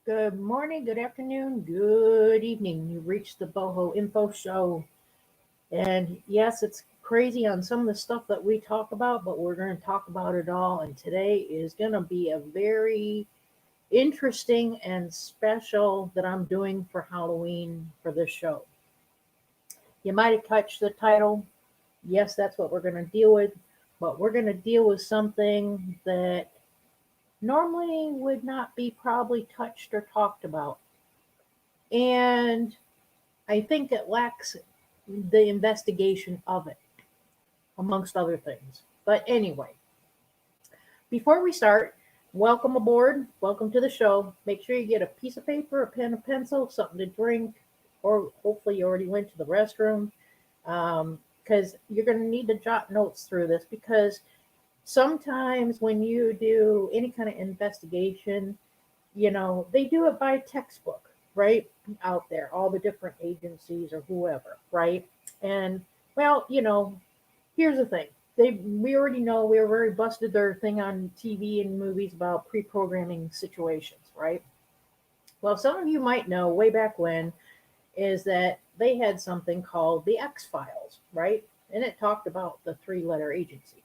Good morning, good afternoon, good evening. You reached the Boho Info Show. And yes, it's crazy on some of the stuff that we talk about, but we're going to talk about it all. And today is going to be a very interesting and special that I'm doing for Halloween for this show. You might have touched the title. Yes, that's what we're going to deal with, but we're going to deal with something that normally would not be probably touched or talked about. And I think it lacks the investigation of it, amongst other things. But anyway, before we start, welcome aboard. Welcome to the show. Make sure you get a piece of paper, a pen, a pencil, something to drink, or hopefully you already went to the restroom. Because you're going to need to jot notes through this because sometimes when you do any kind of investigation, they do it by textbook, right? Out there, all the different agencies or whoever, right? And well, here's the thing. We already know we were very busted their thing on TV and movies about pre-programming situations, right? Well, some of you might know way back when is that they had something called the X Files, right? And it talked about the three-letter agencies.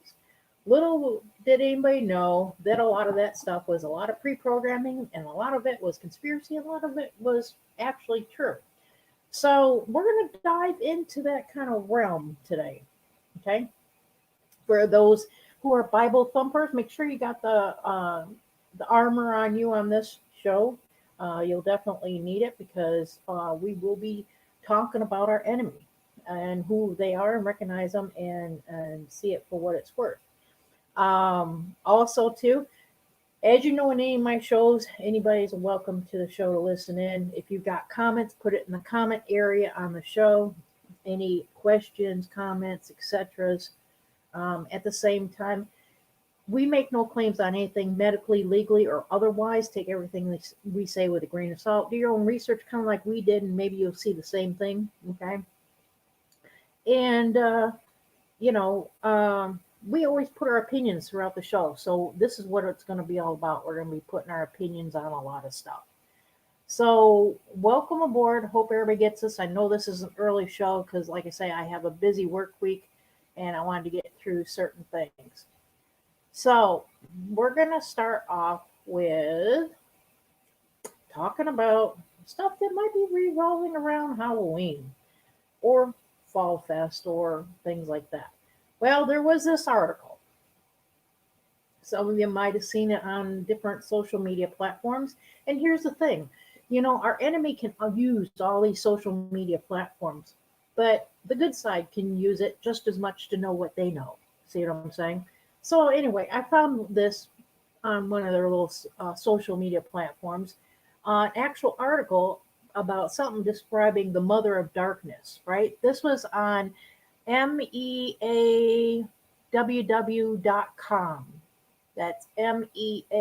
Little did anybody know that a lot of that stuff was a lot of pre-programming and a lot of it was conspiracy, and a lot of it was actually true. So we're going to dive into that kind of realm today. Okay. For those who are Bible thumpers, make sure you got the armor on you on this show. You'll definitely need it because we will be talking about our enemy and who they are and recognize them and see it for what it's worth. Also, too, as you know, in any of my shows, anybody's welcome to the show to listen in. If you've got comments, put it in the comment area on the show. Any questions, comments, etc. At the same time, we make no claims on anything medically, legally, or otherwise. Take everything we say with a grain of salt. Do your own research, kind of like we did, and maybe you'll see the same thing. Okay. And, you know, we always put our opinions throughout the show. So this is what it's going to be all about. We're going to be putting our opinions on a lot of stuff. So welcome aboard. Hope everybody gets this. I know this is an early show because, like I say, I have a busy work week and I wanted to get through certain things. So we're going to start off with talking about stuff that might be revolving around Halloween or Fall Fest or things like that. Well, there was this article. Some of you might have seen it on different social media platforms. And here's the thing, our enemy can use all these social media platforms, but the good side can use it just as much to know what they know. See what I'm saying? So, anyway, I found this on one of their little social media platforms, an actual article about something describing the mother of darkness, right? This was on meaww.com. That's meaww.com.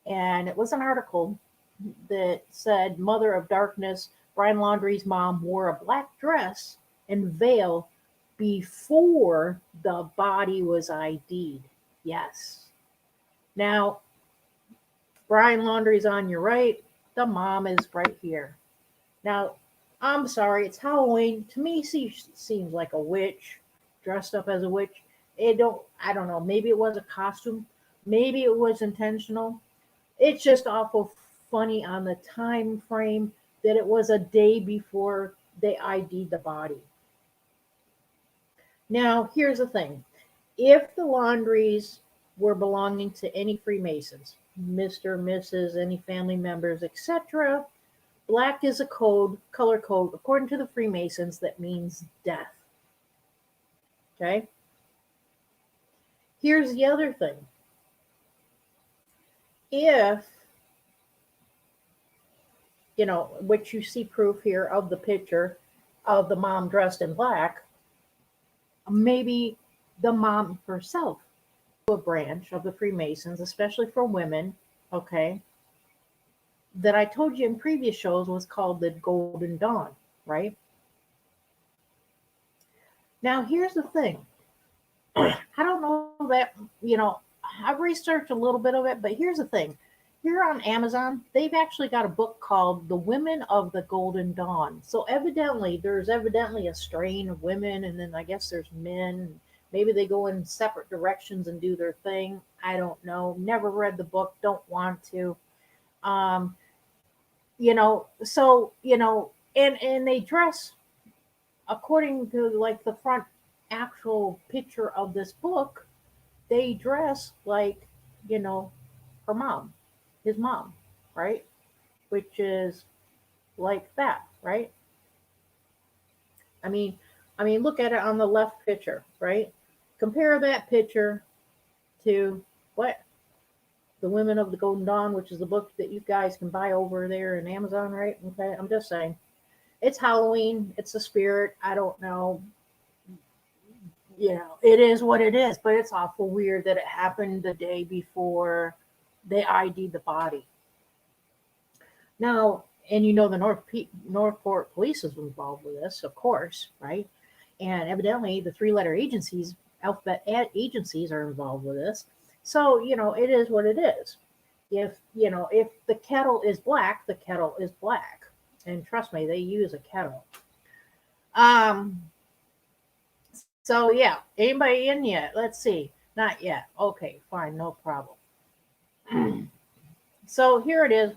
And it was an article that said Mother of Darkness, Brian Laundrie's mom wore a black dress and veil before the body was ID'd. Yes. Now, Brian Laundrie's on your right. The mom is right here. Now, I'm sorry, it's Halloween. To me, she seems like a witch, dressed up as a witch. I don't know. Maybe it was a costume. Maybe it was intentional. It's just awful funny on the time frame that it was a day before they ID'd the body. Now, here's the thing. If the Laundries were belonging to any Freemasons, Mr., Mrs., any family members, etc., black is a color code, according to the Freemasons, that means death. Okay? Here's the other thing. If, which you see proof here of the picture of the mom dressed in black, maybe the mom herself, a branch of the Freemasons, especially for women, okay, that I told you in previous shows was called the Golden Dawn, right? Now, here's the thing. I don't know that, I've researched a little bit of it, but here's the thing. here on Amazon, they've actually got a book called The Women of the Golden Dawn. So evidently, there's evidently a strain of women, and then I guess there's men. Maybe they go in separate directions and do their thing. I don't know. Never read the book. Don't want to. Um, so and they dress according to like the front actual picture of this book. They dress like you know her mom, his mom, right? Which is like that, right? I mean, look at it on the left picture, right? Compare that picture to what the Women of the Golden Dawn, which is the book that you guys can buy over there in Amazon, right? Okay, I'm just saying, it's Halloween, it's the spirit. I don't know, it is what it is, but it's awful weird that it happened the day before they ID'd the body. Now, and the Northport Police is involved with this, of course, right? And evidently, the three-letter alphabet agencies are involved with this. So it is what it is. If the kettle is black, the kettle is black, and trust me, they use a kettle. Um. So yeah, anybody in yet? Let's see. Not yet. Okay, fine, no problem. So here it is.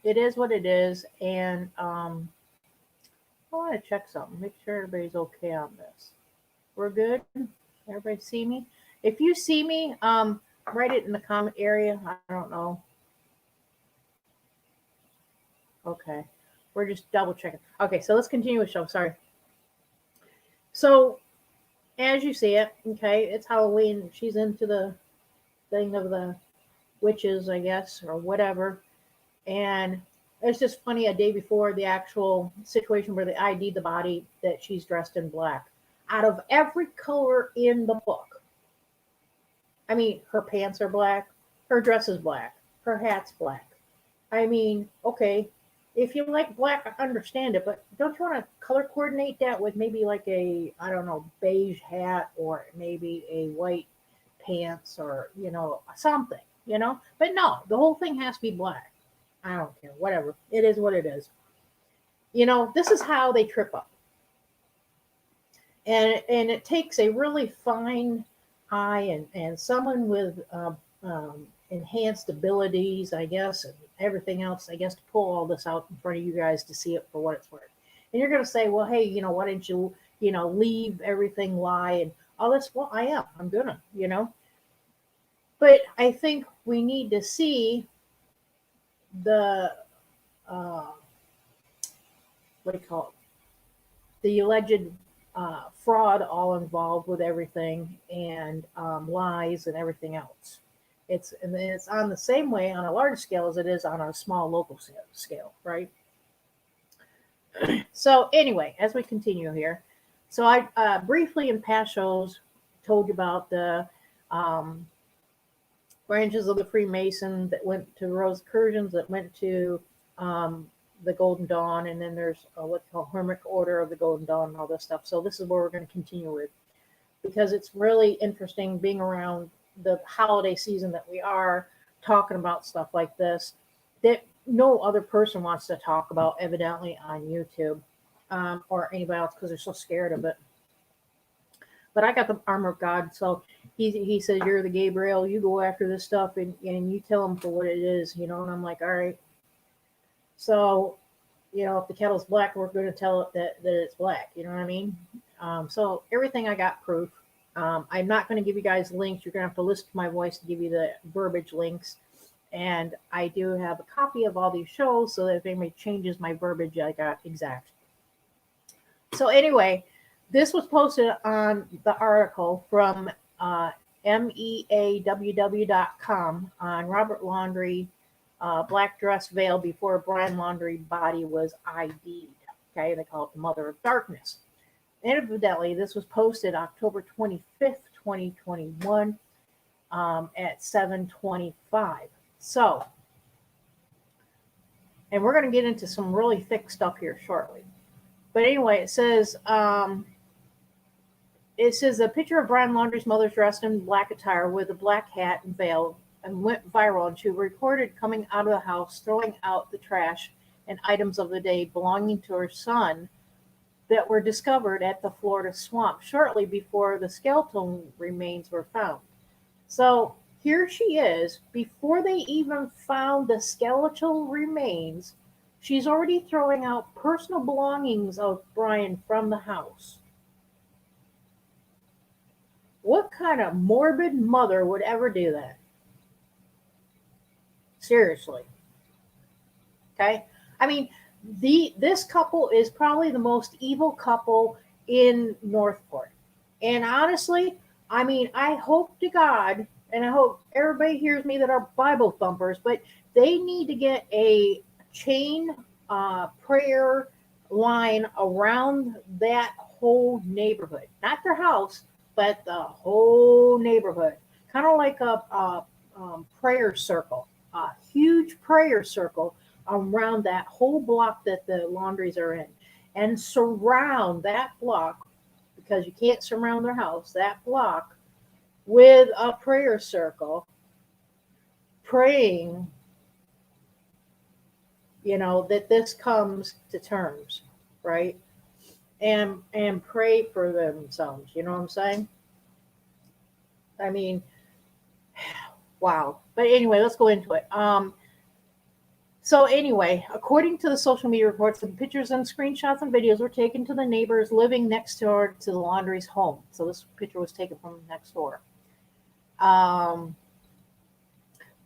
It is what it is, and I want to check something. Make sure everybody's okay on this. We're good. Everybody see me? If you see me, write it in the comment area. I don't know. Okay, we're just double checking. Okay, so let's continue with the show. Sorry. So as you see it, okay, it's Halloween. She's into the thing of the witches, I guess, or whatever. And it's just funny, a day before the actual situation where they ID the body, that she's dressed in black. Out of every color in the book, I mean, her pants are black, her dress is black, her hat's black. I mean, okay, if you like black, I understand it, but don't you want to color coordinate that with maybe like a, I don't know, beige hat, or maybe a white pants, or, something, But no, the whole thing has to be black. I don't care, whatever. It is what it is. This is how they trip up. And it takes a really fine eye and someone with enhanced abilities, I guess, and everything else, I guess, to pull all this out in front of you guys to see it for what it's worth. And you're going to say, well, hey, why didn't you, leave everything lie and all this? Well, I am. I'm going to. But I think we need to see the, what do you call it? The alleged fraud all involved with everything, and lies and everything else. It's on the same way on a large scale as it is on a small local scale, right? So anyway, as we continue here, so I briefly in past shows told you about the branches of the Freemason that went to Rosicrucians, that went to the Golden Dawn, and then there's what's called Hermit Order of the Golden Dawn and all this stuff. So this is where we're going to continue with, because it's really interesting being around the holiday season that we are, talking about stuff like this that no other person wants to talk about, evidently, on YouTube or anybody else, because they're so scared of it. But I got the armor of God, so he says, you're the Gabriel, you go after this stuff and you tell him for what it is, and I'm like, all right. So, if the kettle's black, we're going to tell it that it's black. You know what I mean? So everything I got proof. I'm not going to give you guys links. You're going to have to listen to my voice to give you the verbiage links. And I do have a copy of all these shows, so that if anybody changes my verbiage, I got exact. So anyway, this was posted on the article from meaww.com on Robert Laundrie. Black dress veil before Brian Laundrie body was ID'd. Okay, they call it the Mother of Darkness. And evidently, this was posted October 25th, 2021 at 7:25. So, and we're going to get into some really thick stuff here shortly. But anyway, it says a picture of Brian Laundrie's mother dressed in black attire with a black hat and veil and went viral. And she recorded coming out of the house, throwing out the trash and items of the day belonging to her son that were discovered at the Florida swamp shortly before the skeletal remains were found. So here she is, before they even found the skeletal remains, she's already throwing out personal belongings of Brian from the house. What kind of morbid mother would ever do that? Seriously. Okay? I mean, this couple is probably the most evil couple in Northport. And honestly, I mean, I hope to God, and I hope everybody hears me that are Bible thumpers, but they need to get a chain prayer line around that whole neighborhood. Not their house, but the whole neighborhood. Kind of like a prayer circle, a huge prayer circle around that whole block that the laundries are in, and surround that block, because you can't surround their house, that block, with a prayer circle, praying, that this comes to terms, right? And pray for themselves. You know what I'm saying? I mean, wow. But anyway, let's go into it. So anyway, according to the social media reports, the pictures and screenshots and videos were taken to the neighbors living next door to the laundry's home. So this picture was taken from next door.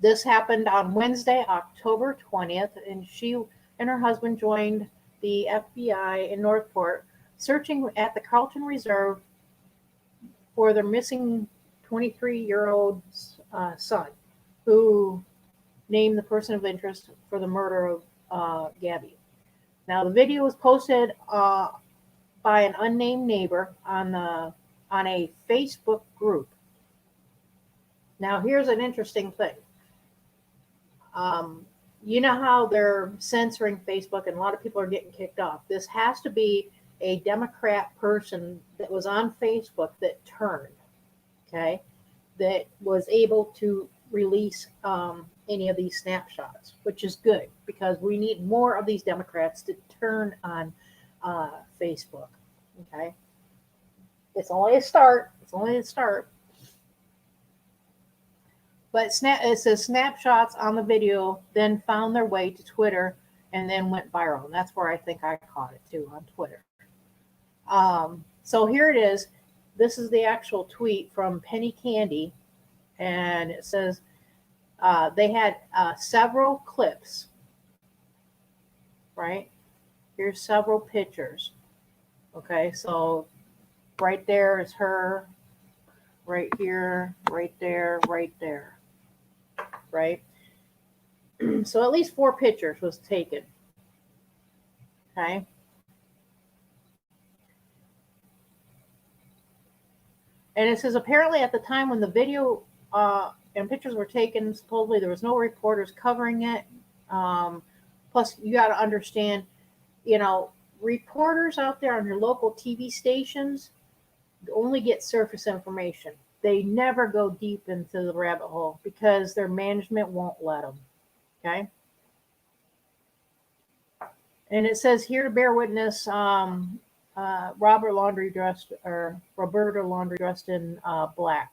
This happened on Wednesday, October 20th, and she and her husband joined the FBI in Northport, searching at the Carlton Reserve for their missing 23-year-old son, who named the person of interest for the murder of Gabby. Now, the video was posted by an unnamed neighbor on a Facebook group. Now, here's an interesting thing. You know how they're censoring Facebook and a lot of people are getting kicked off. This has to be a Democrat person that was on Facebook that turned, okay, that was able to release any of these snapshots, which is good because we need more of these Democrats to turn on Facebook, okay? It's only a start. It's only a start. But it says snapshots on the video then found their way to Twitter and then went viral. And that's where I think I caught it too, on Twitter. So here it is. This is the actual tweet from Penny Candy. And it says they had several clips, right? Here's several pictures. Okay, so right there is her, right here, right there, right there. Right? So at least 4 pictures was taken. Okay. And it says apparently at the time when the video and pictures were taken, supposedly there was no reporters covering it. Plus, you got to understand, reporters out there on your local TV stations only get surface information. They never go deep into the rabbit hole because their management won't let them. Okay. And it says here to bear witness, Roberta Laundrie dressed in black.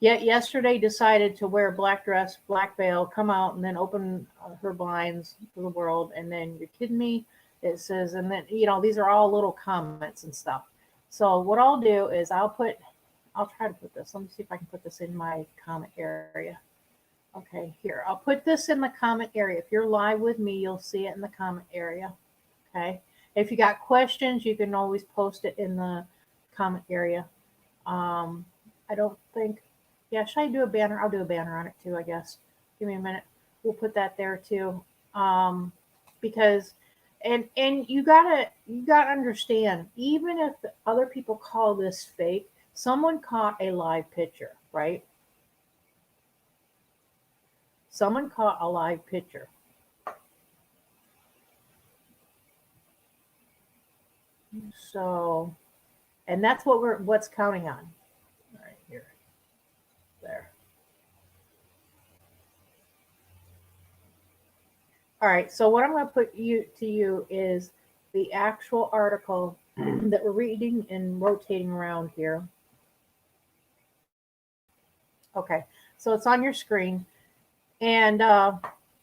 Yet yesterday decided to wear a black dress, black veil, come out and then open her blinds to the world. And then, you're kidding me? It says, and then, these are all little comments and stuff. So what I'll do is I'll try to put this. Let me see if I can put this in my comment area. Okay, here. I'll put this in the comment area. If you're live with me, you'll see it in the comment area. Okay. If you got questions, you can always post it in the comment area. I don't think, should I do a banner? I'll do a banner on it too, I guess. Give me a minute. We'll put that there too. Because and you gotta understand, even if other people call this fake, someone caught a live picture, right? Someone caught a live picture. So, and that's what's counting on right here. All right. So what I'm going to put you is the actual article that we're reading and rotating around here. Okay. So it's on your screen, and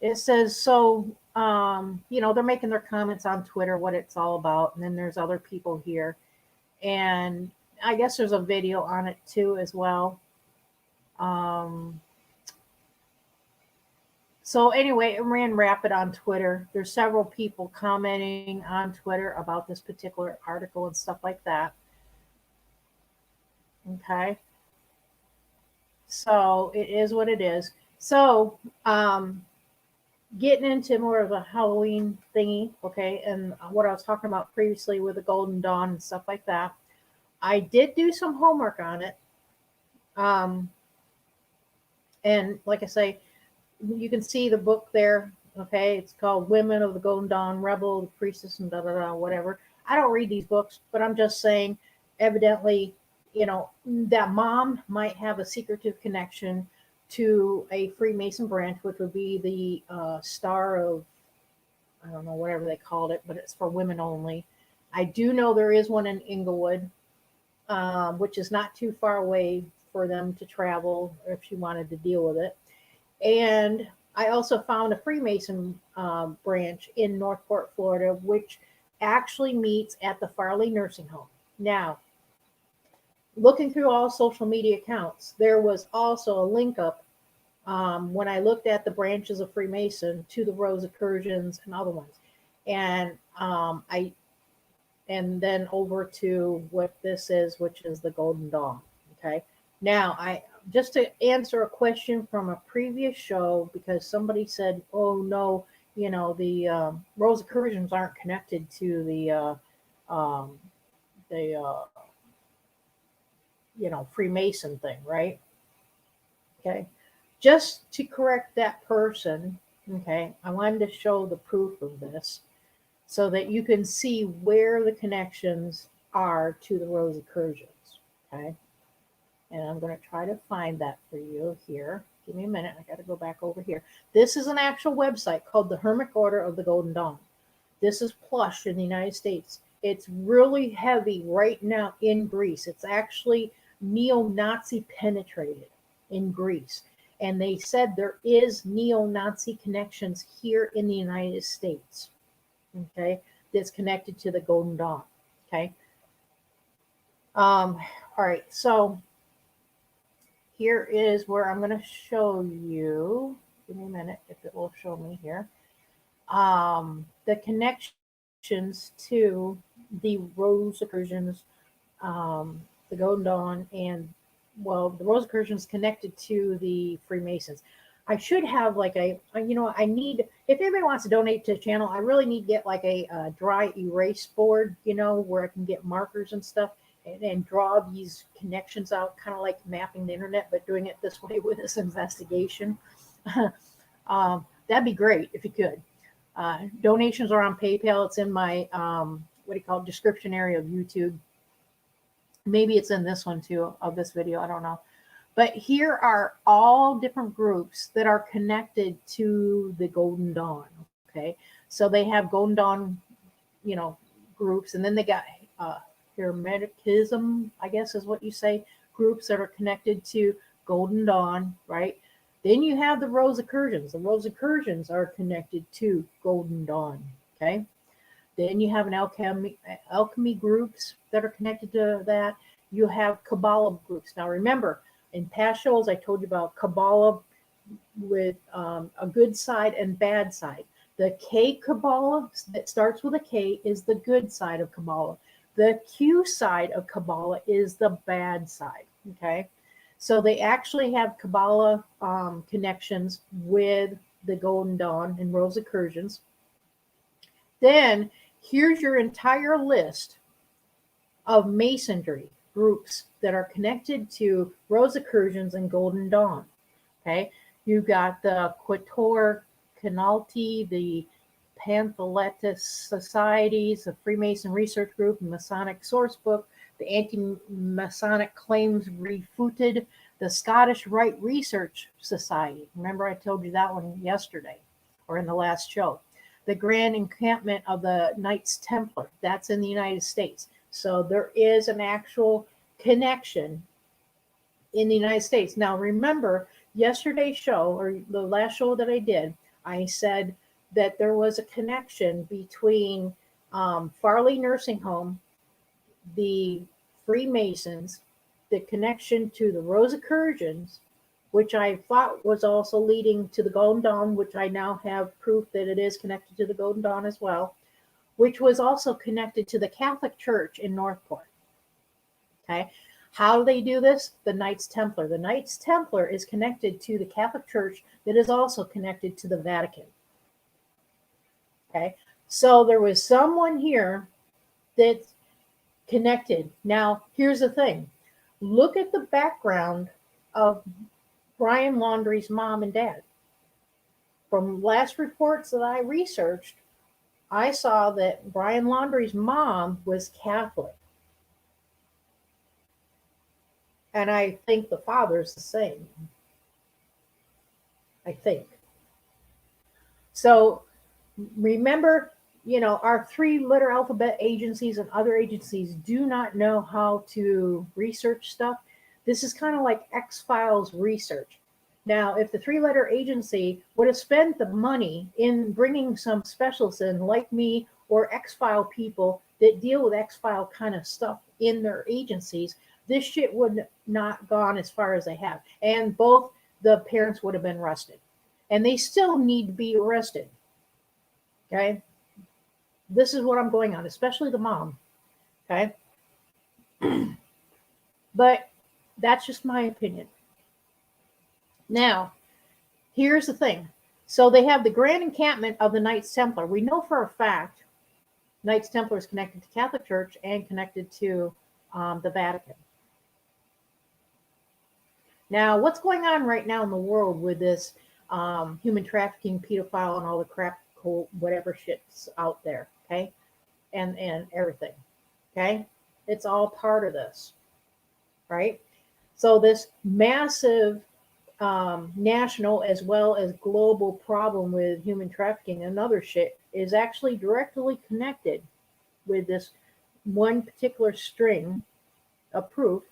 it says so. They're making their comments on Twitter, what it's all about, and then there's other people here, and I guess there's a video on it too as well. So anyway, it ran rapid on Twitter. There's several people commenting on Twitter about this particular article and stuff like that. Okay. So it is what it is. So getting into more of a Halloween thingy, okay, and what I was talking about previously with the Golden Dawn and stuff like that. I did do some homework on it. And like I say, you can see the book there. Okay, it's called Women of the Golden Dawn, Rebel, the Priestess, and da da da, whatever. I don't read these books, but I'm just saying, evidently, that mom might have a secretive connection to a Freemason branch, which would be the Star of, I don't know, whatever they called it, but it's for women only. I do know there is one in Inglewood, which is not too far away for them to travel if she wanted to deal with it. And I also found a Freemason branch in Northport, Florida, which actually meets at the Farley Nursing Home. Now, looking through all social media accounts, there was also a link up when I looked at the branches of Freemason to the Rosicrucians and other ones. And and then over to what this is, which is the Golden Dawn. Okay. Now, just to answer a question from a previous show, because somebody said, "Oh no, the Rosicrucians aren't connected to the Freemason thing, right?" Okay, just to correct that person. Okay, I wanted to show the proof of this so that you can see where the connections are to the Rosicrucians. Okay. And I'm going to try to find that for you here. Give me a minute. I got to go back over here. This is an actual website called the Hermit Order of the Golden Dawn. This is plush in the United States. It's really heavy right now in Greece. It's actually neo-Nazi penetrated in Greece. And they said there is neo-Nazi connections here in the United States. Okay. That's connected to the Golden Dawn. Okay. All right. So here is where I'm going to show you. Give me a minute if it will show me here. The connections to the Rosicrucians, the Golden Dawn, and the Rosicrucians connected to the Freemasons. I should have I need, if anybody wants to donate to the channel, I really need to get like a dry erase board, where I can get markers and stuff. And draw these connections out, kind of like mapping the internet, but doing it this way with this investigation. That'd be great if you could. Donations are on PayPal. It's in my description area of YouTube. Maybe it's in this one too, of this video. I don't know. But here are all different groups that are connected to the Golden Dawn. Okay, so they have Golden Dawn, groups, and then they got Hermeticism, I guess is what you say, groups that are connected to Golden Dawn, right? Then you have the Rosicrucians. The Rosicrucians are connected to Golden Dawn, okay? Then you have an alchemy groups that are connected to that. You have Kabbalah groups. Now remember, in past shows I told you about Kabbalah with a good side and bad side. The K Kabbalah that starts with a K is the good side of Kabbalah. The Q side of Kabbalah is the bad side, okay? So they actually have Kabbalah connections with the Golden Dawn and Rosicrucians. Then here's your entire list of Masonry groups that are connected to Rosicrucians and Golden Dawn, okay? You've got the Quatuor Canalti, the Panthaletist Societies, the Freemason Research Group, Masonic Sourcebook, the Anti-Masonic Claims Refuted, the Scottish Rite Research Society. Remember I told you that one yesterday or in the last show. the Grand Encampment of the Knights Templar. That's in the United States. So there is an actual connection in the United States. Now, remember, yesterday's show, or the last show that I did, I said that there was a connection between Farley Nursing Home, the Freemasons, the connection to the Rosicrucians, which I thought was also leading to the Golden Dawn, which I now have proof that it is connected to the Golden Dawn as well, which was also connected to the Catholic Church in Northport. Okay. How do they do this? The Knights Templar. The Knights Templar is connected to the Catholic Church that is also connected to the Vatican. Okay. So there was someone here that's connected. Now, here's the thing. Look at the background of Brian Laundrie's mom and dad. From last reports that I researched, I saw that Brian Laundrie's mom was Catholic. And I think the father's the same. I think. So remember, our 3-letter alphabet agencies and other agencies do not know how to research stuff. This is kind of like X-Files research. Now, if the 3-letter agency would have spent the money in bringing some specialists in like me or X-File people that deal with X-File kind of stuff in their agencies, this shit would not gone as far as they have. And both the parents would have been arrested. And they still need to be arrested. Okay? This is what I'm going on, especially the mom. Okay? But that's just my opinion. Now, here's the thing. So they have the Grand Encampment of the Knights Templar. We know for a fact Knights Templar is connected to Catholic Church and connected to the Vatican. Now, what's going on right now in the world with this human trafficking, pedophile, and all the crap, whatever shit's out there, okay? And everything, okay? It's all part of this, right? So this massive national as well as global problem with human trafficking and other shit is actually directly connected with this one particular string of proof,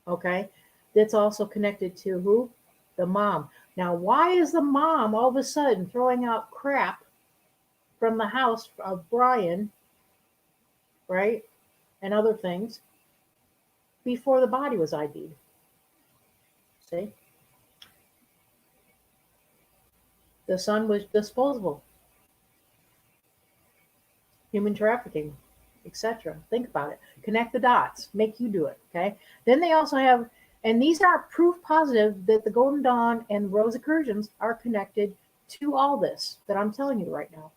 okay, that's also connected to who? The mom. Now, why is the mom all of a sudden throwing out crap from the house of Brian, right, and other things before the body was ID'd? See? The son was disposable. Human trafficking, etc. Think about it. Connect the dots. Make you do it, okay? Then they also have, and these are proof positive that the Golden Dawn and Rosicrucians are connected to all this that I'm telling you right now.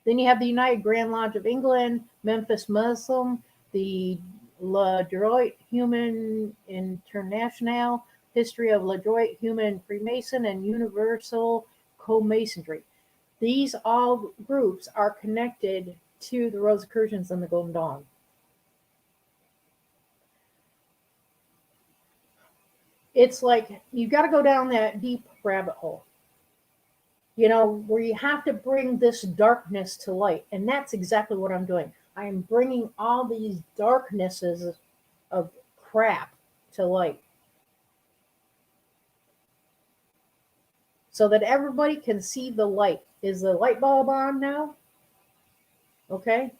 Then you have the United Grand Lodge of England, Memphis Muslim, the La Droit Human International, History of La Droit Human Freemason, and Universal Co-Masonry. These all groups are connected to the Rosicrucians and the Golden Dawn. It's like you got to go down that deep rabbit hole, where you have to bring this darkness to light. And that's exactly what I'm doing. I am bringing all these darknesses of crap to light so that everybody can see the light. Is the light bulb on now? Okay.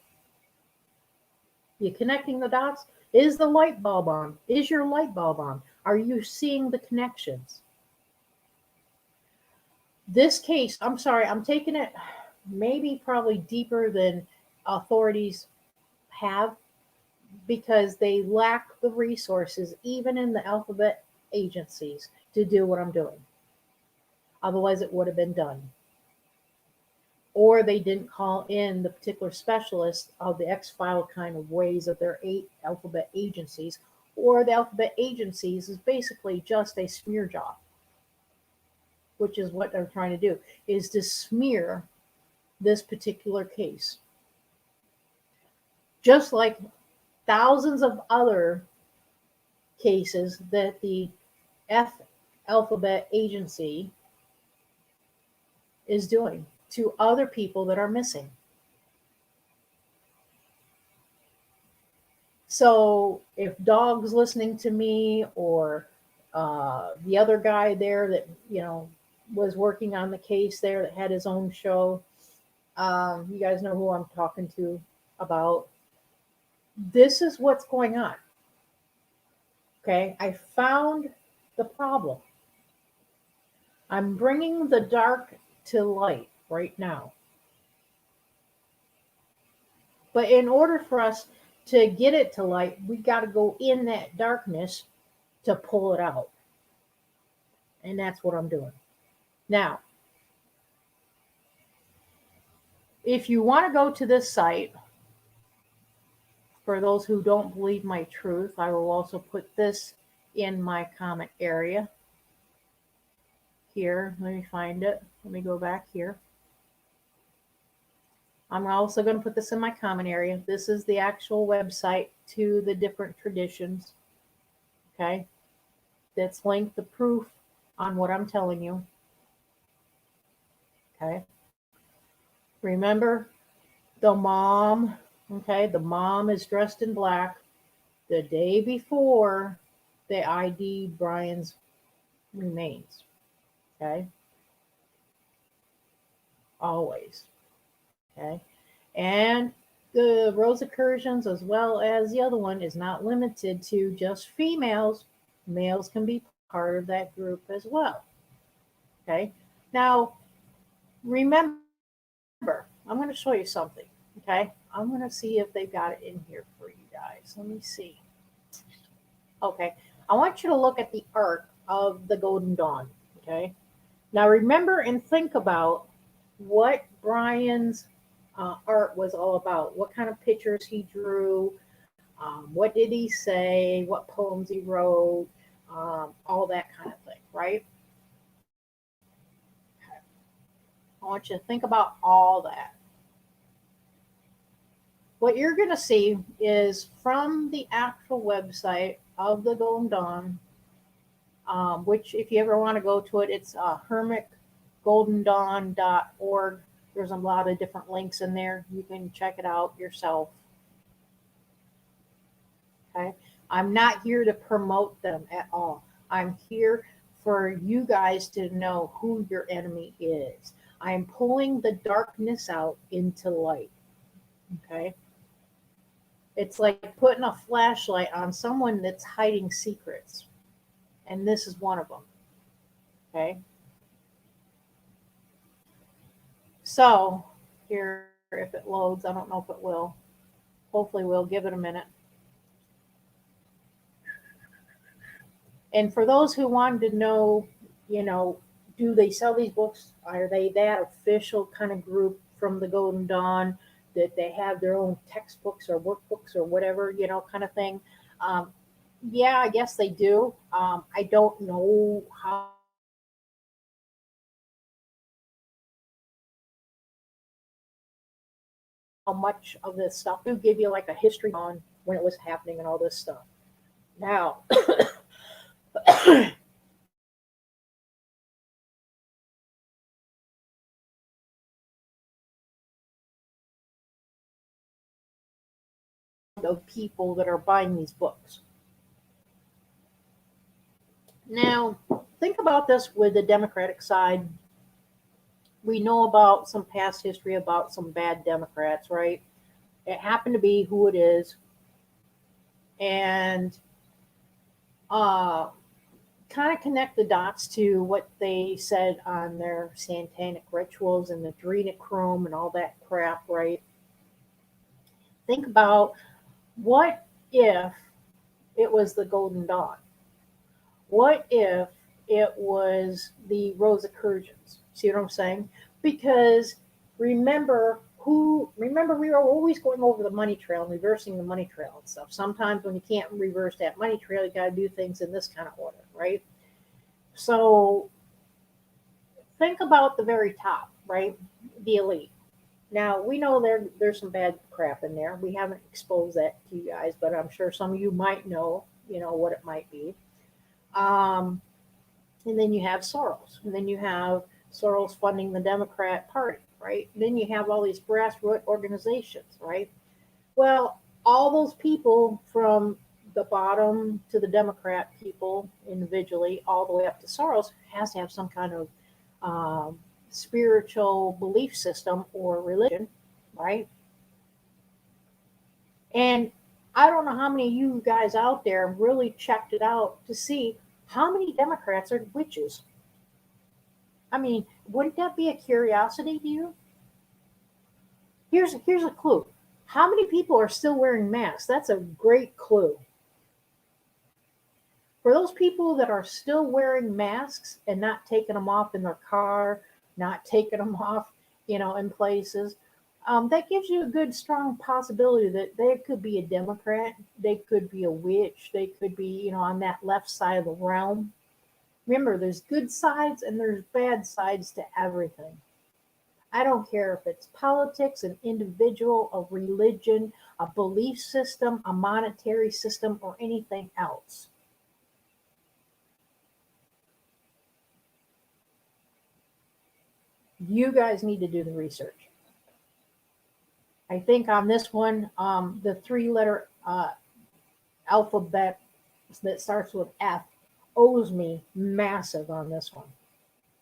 You connecting the dots? Is the light bulb on? Is your light bulb on? Are you seeing the connections? This case, I'm sorry, I'm taking it maybe probably deeper than authorities have because they lack the resources, even in the alphabet agencies, to do what I'm doing. Otherwise, it would have been done. Or they didn't call in the particular specialists of the X-File kind of ways of their 8 alphabet agencies, or the alphabet agencies is basically just a smear job, which is what they're trying to do, is to smear this particular case. Just like thousands of other cases that the F alphabet agency is doing to other people that are missing. So if Dog's listening to me, or the other guy there that, was working on the case there that had his own show, you guys know who I'm talking to about. This is what's going on. Okay, I found the problem. I'm bringing the dark to light right now. But in order for us to get it to light, we got to go in that darkness to pull it out. And that's what I'm doing. Now, if you want to go to this site, for those who don't believe my truth, I will also put this in my comment area. Here, let me find it. Let me go back here. I'm also going to put this in my comment area. This is the actual website to the different traditions. Okay. That's linked, the proof on what I'm telling you. Okay. Remember the mom. Okay. The mom is dressed in black. The day before they ID Brian's remains. Okay. Always. Okay. And the Rosicrucians, as well as the other one, is not limited to just females. Males can be part of that group as well. Okay. Now, remember, I'm going to show you something. Okay. I'm going to see if they've got it in here for you guys. Let me see. Okay. I want you to look at the art of the Golden Dawn. Okay. Now, remember and think about what Brian's art was all about. What kind of pictures he drew, what did he say, what poems he wrote, all that kind of thing, right? Okay. I want you to think about all that. What you're going to see is from the actual website of the Golden Dawn, which if you ever want to go to it, it's hermitgoldendawn.org. There's a lot of different links in there. You can check it out yourself. Okay. I'm not here to promote them at all. I'm here for you guys to know who your enemy is. I'm pulling the darkness out into light. Okay. It's like putting a flashlight on someone that's hiding secrets. And this is one of them. Okay. So here, if it loads, I don't know if it will. Hopefully we'll give it a minute. And for those who wanted to know, do they sell these books? Are they that official kind of group from the Golden Dawn that they have their own textbooks or workbooks or whatever, kind of thing? Yeah, I guess they do. I don't know how much of this stuff. Do give you like a history on when it was happening and all this stuff. Now, of people that are buying these books. Now, think about this with the Democratic side. We know about some past history about some bad Democrats, right? It happened to be who it is. And kind of connect the dots to what they said on their satanic rituals and the adrenochrome and all that crap, right? Think about, what if it was the Golden Dawn? What if it was the Rosicrucians? See what I'm saying? Because remember, we are always going over the money trail and reversing the money trail and stuff. Sometimes when you can't reverse that money trail, you got to do things in this kind of order, right? So think about the very top, right? The elite. Now, we know there's some bad crap in there. We haven't exposed that to you guys, but I'm sure some of you might know, what it might be. And then you have Soros. And then you have Soros funding the Democrat Party, right? Then you have all these grassroots organizations, right? Well, all those people from the bottom to the Democrat people individually, all the way up to Soros, has to have some kind of spiritual belief system or religion, right? And I don't know how many of you guys out there really checked it out to see how many Democrats are witches. I mean, wouldn't that be a curiosity to you? Here's a clue. How many people are still wearing masks? That's a great clue. For those people that are still wearing masks and not taking them off in their car, not taking them off, in places, that gives you a good, strong possibility that they could be a Democrat, they could be a witch, they could be, on that left side of the realm. Remember, there's good sides and there's bad sides to everything. I don't care if it's politics, an individual, a religion, a belief system, a monetary system, or anything else. You guys need to do the research. I think on this one, the 3-letter alphabet that starts with F owes me massive on this one.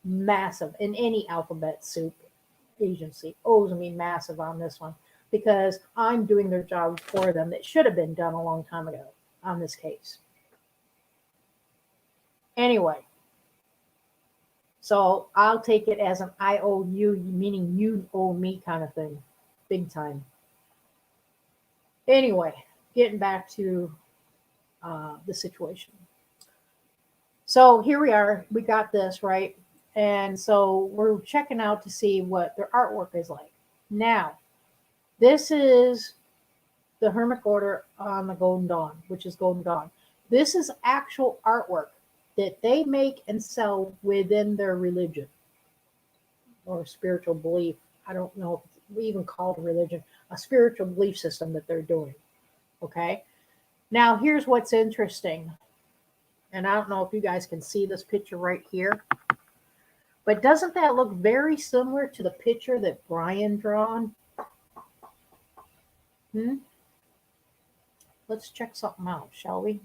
Massive. In any alphabet soup agency owes me massive on this one because I'm doing their job for them that should have been done a long time ago on this case. Anyway, so I'll take it as an I owe you, meaning you owe me kind of thing, big time. Anyway, getting back to the situation. So here we are. We got this, right? And so we're checking out to see what their artwork is like. Now, this is the Hermit Order on the Golden Dawn, which is Golden Dawn. This is actual artwork that they make and sell within their religion or spiritual belief. I don't know if we even call it a religion, a spiritual belief system that they're doing. Okay. Now, here's what's interesting. And I don't know if you guys can see this picture right here. But doesn't that look very similar to the picture that Brian drawn? Let's check something out, shall we?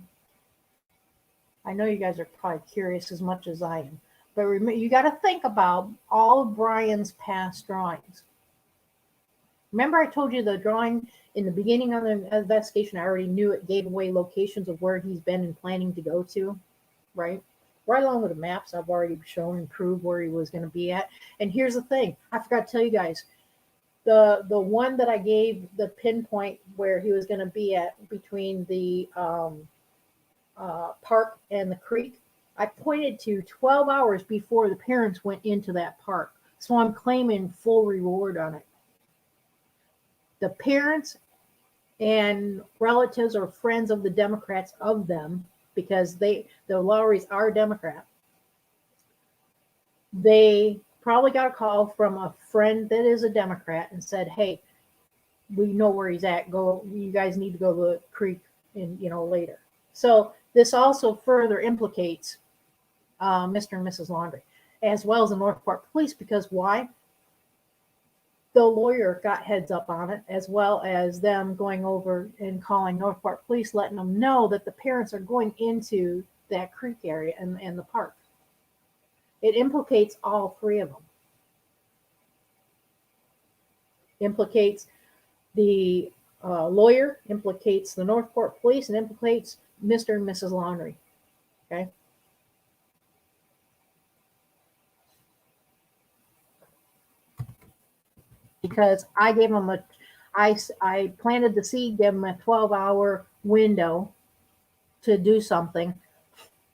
I know you guys are probably curious as much as I am. But remember, you got to think about all of Brian's past drawings. Remember I told you the drawing in the beginning of the investigation, I already knew it gave away locations of where he's been and planning to go to, right? Right along with the maps I've already shown and proved where he was going to be at. And here's the thing. I forgot to tell you guys. The one that I gave the pinpoint where he was going to be at between the park and the creek, I pointed to 12 hours before the parents went into that park. So I'm claiming full reward on it. The parents and relatives or friends of the Democrats of them, because the Lowrys are Democrat, they probably got a call from a friend that is a Democrat and said, hey, we know where he's at. Go, you guys need to go to the creek and later. So this also further implicates Mr. and Mrs. Laundrie, as well as the Northport Police, because why? The lawyer got heads up on it, as well as them going over and calling Northport Police, letting them know that the parents are going into that creek area and the park. It implicates all three of them. Implicates the lawyer, implicates the Northport Police, and implicates Mr. and Mrs. Laundrie. Okay. Because I gave them I planted the seed, gave them a 12-hour window to do something,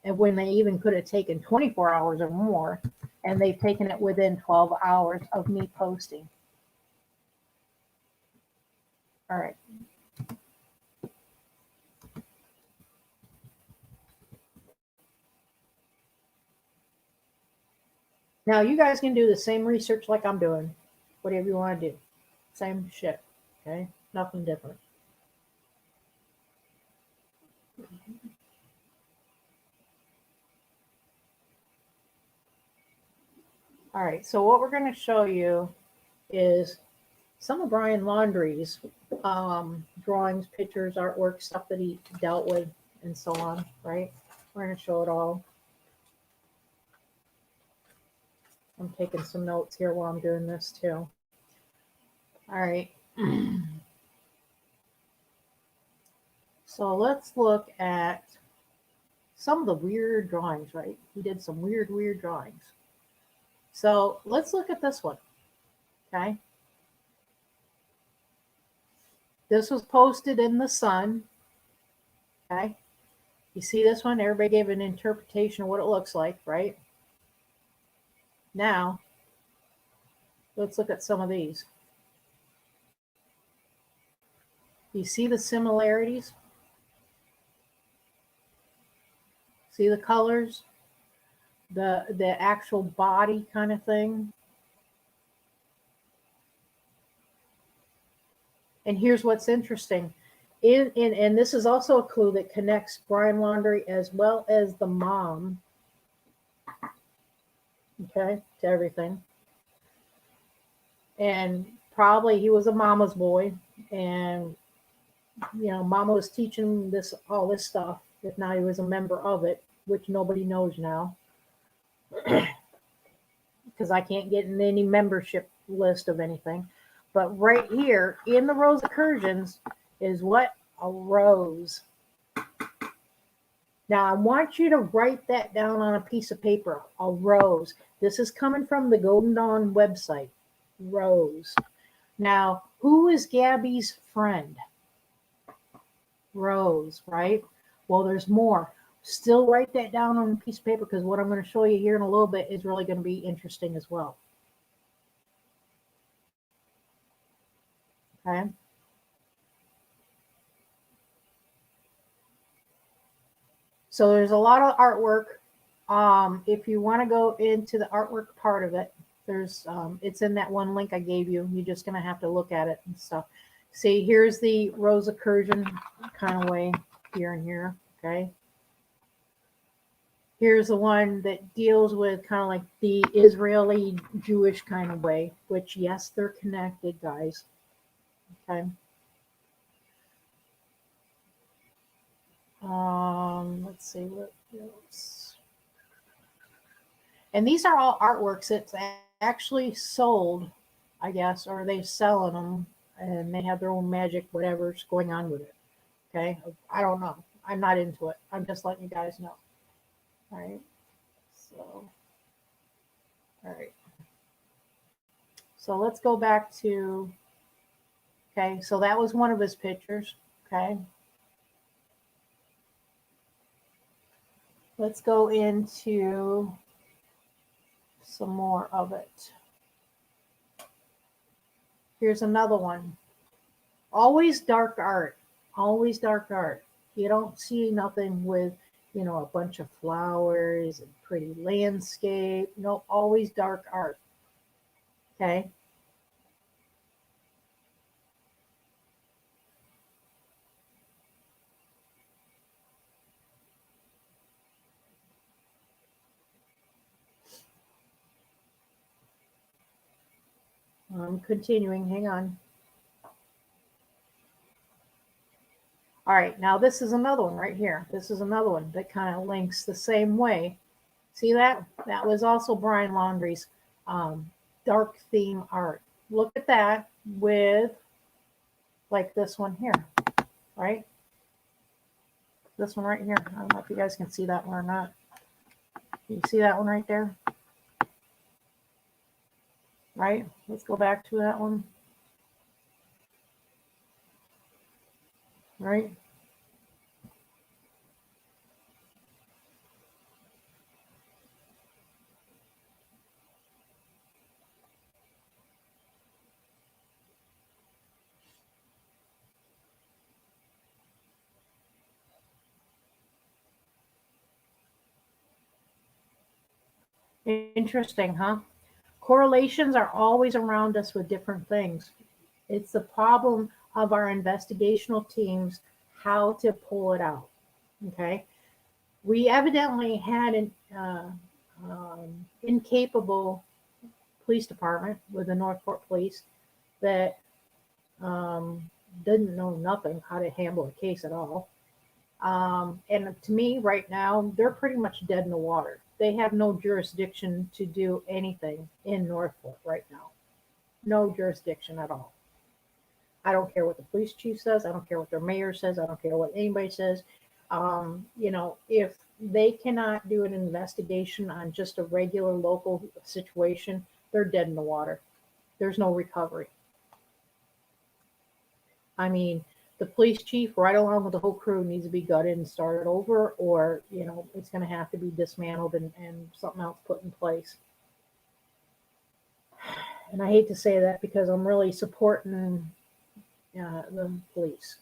and when they even could have taken 24 hours or more, and they've taken it within 12 hours of me posting. All right. Now you guys can do the same research like I'm doing, whatever you want to do. Same shit, okay? Nothing different. All right, so what we're going to show you is some of Brian Laundrie's drawings, pictures, artwork, stuff that he dealt with, and so on, right? We're going to show it all. I'm taking some notes here while I'm doing this too. All right. So let's look at some of the weird drawings, right? He did some weird drawings. So let's look at this one, okay? This was posted in the Sun, okay? You see this one? Everybody gave an interpretation of what it looks like, right? Now, let's look at some of these. You see the similarities? See the colors? The actual body kind of thing? And here's what's interesting. And this is also a clue that connects Brian Laundrie as well as the mom, okay, to everything. And probably he was a mama's boy, and mama was teaching this all this stuff. If not, he was a member of it, which nobody knows now, because I can't get in any membership list of anything. But right here in the Rosicrucians is what? A rose. Now I want you to write that down on a piece of paper. A rose. This is coming from the Golden Dawn website. Rose. Now, who is Gabby's friend? Rose, right? Well, there's more. Still write that down on a piece of paper, because what I'm going to show you here in a little bit is really going to be interesting as well. Okay. So there's a lot of artwork. If you want to go into the artwork part of it, there's it's in that one link I gave you. You're just going to have to look at it and stuff. See, here's the Rosicrucian kind of way here and here. Okay. Here's the one that deals with kind of like the Israeli Jewish kind of way, which, yes, they're connected, guys. Okay. Let's see what else. And these are all artworks that's actually sold, I guess, or they're selling them, and they have their own magic, whatever's going on with it. Okay. I don't know. I'm not into it. I'm just letting you guys know. All right. So, all right. So let's go back to, okay, so that was one of his pictures. Okay. Let's go into some more of it. Here's another one. Always dark art. Always dark art. You don't see nothing with, a bunch of flowers and pretty landscape. No, always dark art. Okay. I'm continuing. Hang on. All right, now this is another one right here. This is another one that kind of links the same way. See that? That was also Brian Laundrie's dark theme art. Look at that with like this one here, right? This one right here. I don't know if you guys can see that one or not. You see that one right there? Right? Let's go back to that one. Right? Interesting, huh? Correlations are always around us with different things. It's the problem of our investigational teams how to pull it out. Okay. We evidently had an incapable police department with the Northport Police that didn't know nothing how to handle a case at all. And to me, right now, they're pretty much dead in the water. They have no jurisdiction to do anything in Northport right now. No jurisdiction at all. I don't care what the police chief says. I don't care what their mayor says. I don't care what anybody says. If they cannot do an investigation on just a regular local situation, they're dead in the water. There's no recovery. I mean, the police chief, right along with the whole crew, needs to be gutted and started over, or, it's going to have to be dismantled and something else put in place. And I hate to say that because I'm really supporting the police.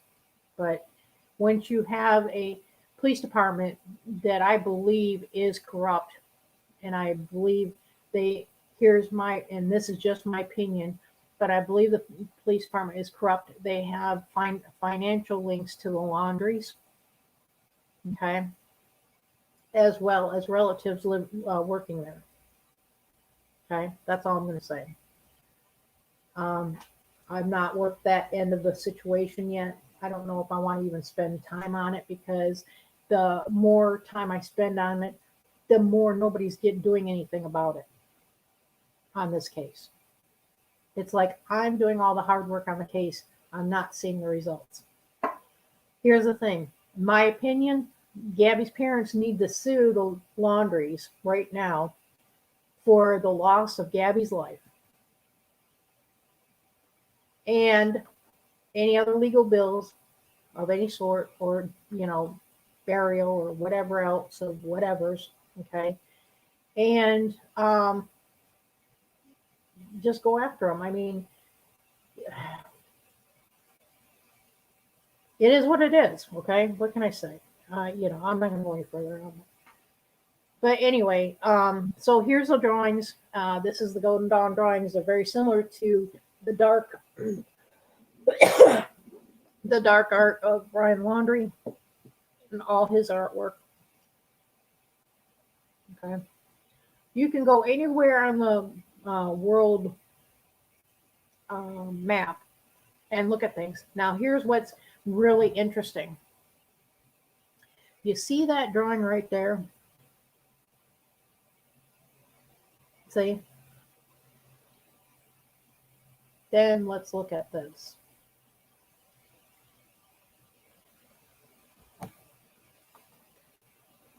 But once you have a police department that I believe is corrupt, and I believe and this is just my opinion, but I believe the police department is corrupt. They have financial links to the laundries, okay, as well as relatives working there. Okay, that's all I'm going to say. I've not worked that end of the situation yet. I don't know if I want to even spend time on it, because the more time I spend on it, the more nobody's doing anything about it on this case. It's like I'm doing all the hard work on the case. I'm not seeing the results. Here's the thing. In my opinion, Gabby's parents need to sue the laundries right now for the loss of Gabby's life and any other legal bills of any sort, or, burial or whatever else of whatever's, okay? And just go after them. I mean, it is what it is, okay? What can I say? I'm not going to go any further on it. But anyway, so here's the drawings. This is the Golden Dawn drawings. They're very similar to the dark the dark art of Brian Laundrie and all his artwork. Okay. You can go anywhere on the world map and look at things. Now, here's what's really interesting. You see that drawing right there? See? Then let's look at this.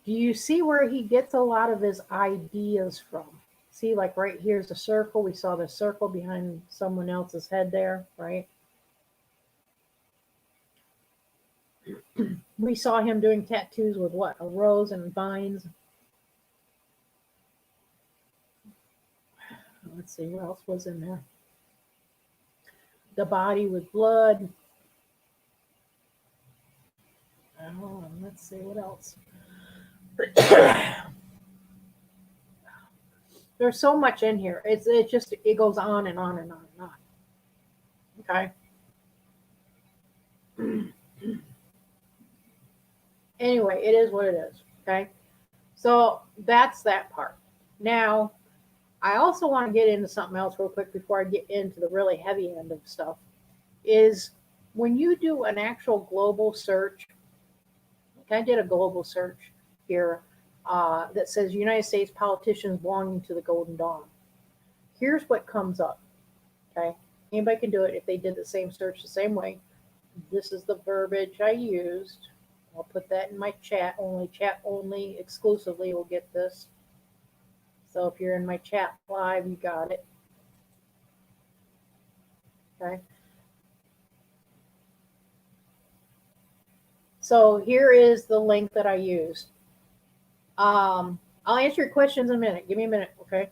Do you see where he gets a lot of his ideas from? See, like right here's the circle. We saw the circle behind someone else's head there, right? We saw him doing tattoos with what? A rose and vines. Let's see, what else was in there? The body with blood. Oh, let's see, what else? There's so much in here. It goes on and on and on and on. Okay. Anyway, it is what it is. Okay. So that's that part. Now, I also want to get into something else real quick before I get into the really heavy end of stuff. Is when you do an actual global search. I did a global search here that says United States politicians belonging to the Golden Dawn. Here's what comes up. Okay, anybody can do it if they did the same search the same way. This is the verbiage I used. I'll put that in my chat only exclusively will get this. So if you're in my chat live, you got it. Okay. So here is the link that I used. I'll answer your questions in a minute. Give me a minute, okay?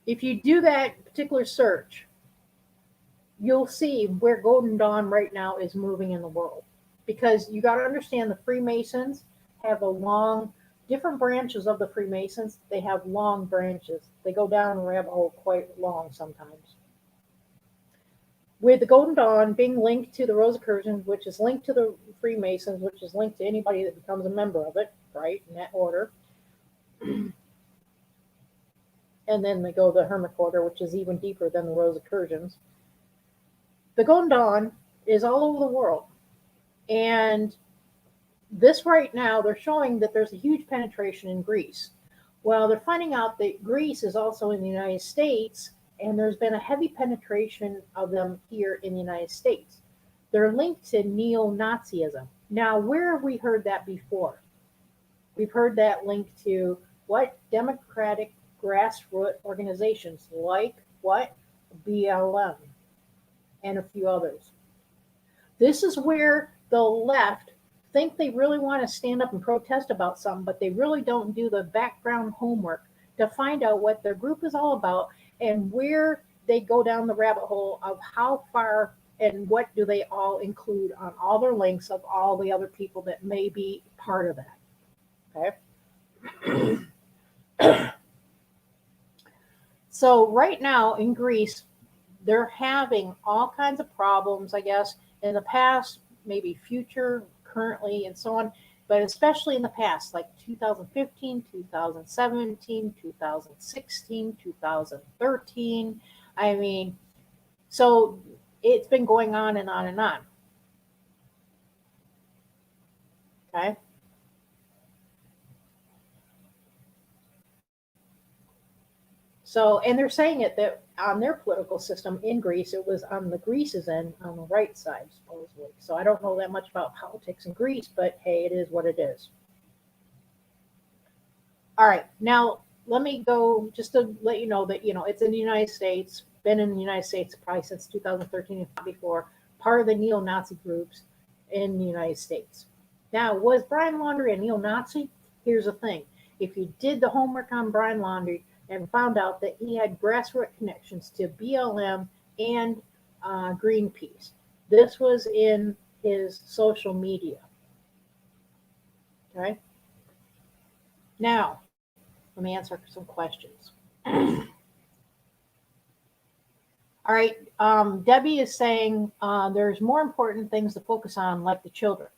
If you do that particular search, you'll see where Golden Dawn right now is moving in the world. Because you got to understand the Freemasons have different branches of the Freemasons. They have long branches. They go down a rabbit hole quite long sometimes. With the Golden Dawn being linked to the Rosicrucians, which is linked to the Freemasons, which is linked to anybody that becomes a member of it, right, in that order. and then they go the Hermit Order, which is even deeper than the Rosicrucians. The Golden Dawn is all over the world. And this right now, they're showing that there's a huge penetration in Greece. Well, they're finding out that Greece is also in the United States, and there's been a heavy penetration of them here in the United States. They're linked to neo-Nazism. Now, where have we heard that before? We've heard that linked to what? Democratic grassroots organizations like what? BLM and a few others. This is where the left think they really want to stand up and protest about something, but they really don't do the background homework to find out what their group is all about and where they go down the rabbit hole of how far and what do they all include on all their links of all the other people that may be part of that. Okay. So right now in Greece, they're having all kinds of problems, I guess, in the past, maybe future, currently, and so on, but especially in the past, like 2015, 2017, 2016, 2013. I mean, so it's been going on and on and on. Okay. So, and they're saying it that on their political system in Greece, it was on the Greece's end, on the right side, supposedly. So I don't know that much about politics in Greece, but hey, it is what it is. All right, now let me go just to let you know that, it's in the United States, been in the United States probably since 2013 and before, part of the neo-Nazi groups in the United States. Now, was Brian Laundrie a neo-Nazi? Here's the thing. If you did the homework on Brian Laundrie and found out that he had grassroots connections to BLM and Greenpeace, this was in his social media. Okay? Now, let me answer some questions. All right, Debbie is saying there's more important things to focus on, like the children.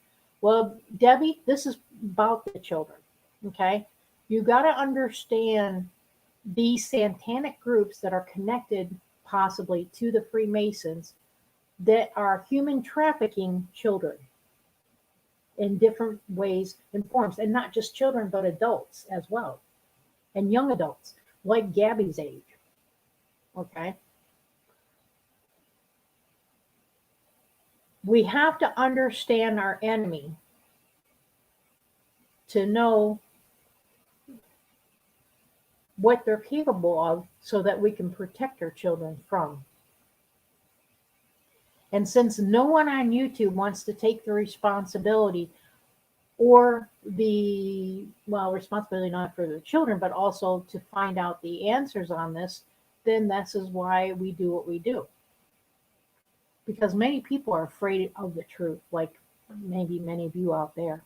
Well, Debbie, this is about the children, okay? You got to understand these satanic groups that are connected possibly to the Freemasons that are human trafficking children in different ways and forms, and not just children, but adults as well, and young adults, like Gabby's age, okay? We have to understand our enemy to know what they're capable of so that we can protect our children from. And since no one on YouTube wants to take the responsibility or responsibility not for the children, but also to find out the answers on this, then this is why we do what we do. Because many people are afraid of the truth, like maybe many of you out there.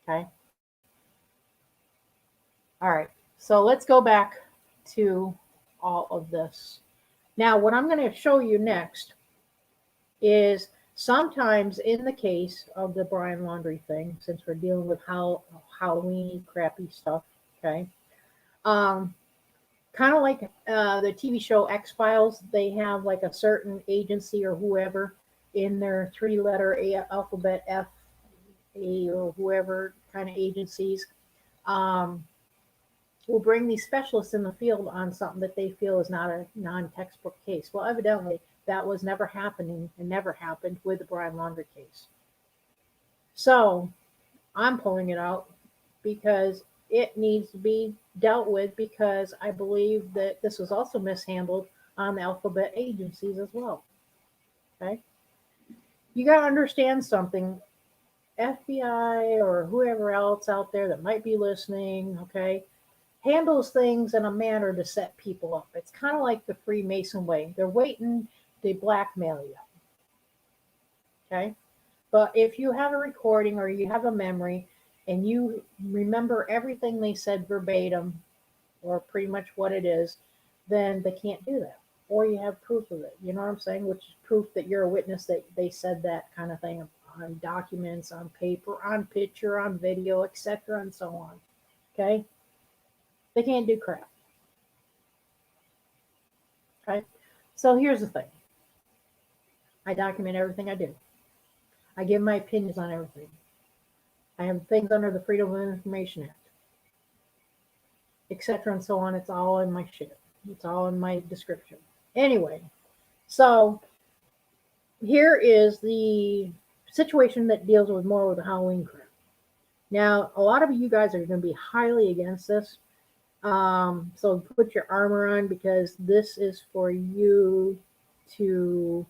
Okay. All right. So let's go back to all of this. Now, what I'm going to show you next is sometimes in the case of the Brian Laundrie thing, since we're dealing with Halloween crappy stuff, okay, kind of like the TV show X-Files, they have like a certain agency or whoever in their three-letter alphabet, F, A, or whoever kind of agencies, will bring these specialists in the field on something that they feel is not a non-textbook case. Well, evidently, that was never happening and never happened with the Brian Laundrie case. So I'm pulling it out because it needs to be dealt with, because I believe that this was also mishandled on the alphabet agencies as well. Okay? You got to understand something. FBI or whoever else out there that might be listening, okay, handles things in a manner to set people up. It's kind of like the Freemason way. They're waiting to blackmail you. Okay? But if you have a recording or you have a memory and you remember everything they said verbatim, or pretty much what it is, then they can't do that. Or you have proof of it. You know what I'm saying? Which is proof that you're a witness that they said that kind of thing on documents, on paper, on picture, on video, etc., and so on. Okay? They can't do crap. Okay? So here's the thing. I document everything I do. I give my opinions on everything. I have things under the Freedom of Information Act, etc. and so on. It's all in my shit. It's all in my description. Anyway, so here is the situation that deals with more with the Halloween crap. Now, a lot of you guys are going to be highly against this. So put your armor on, because this is for you to,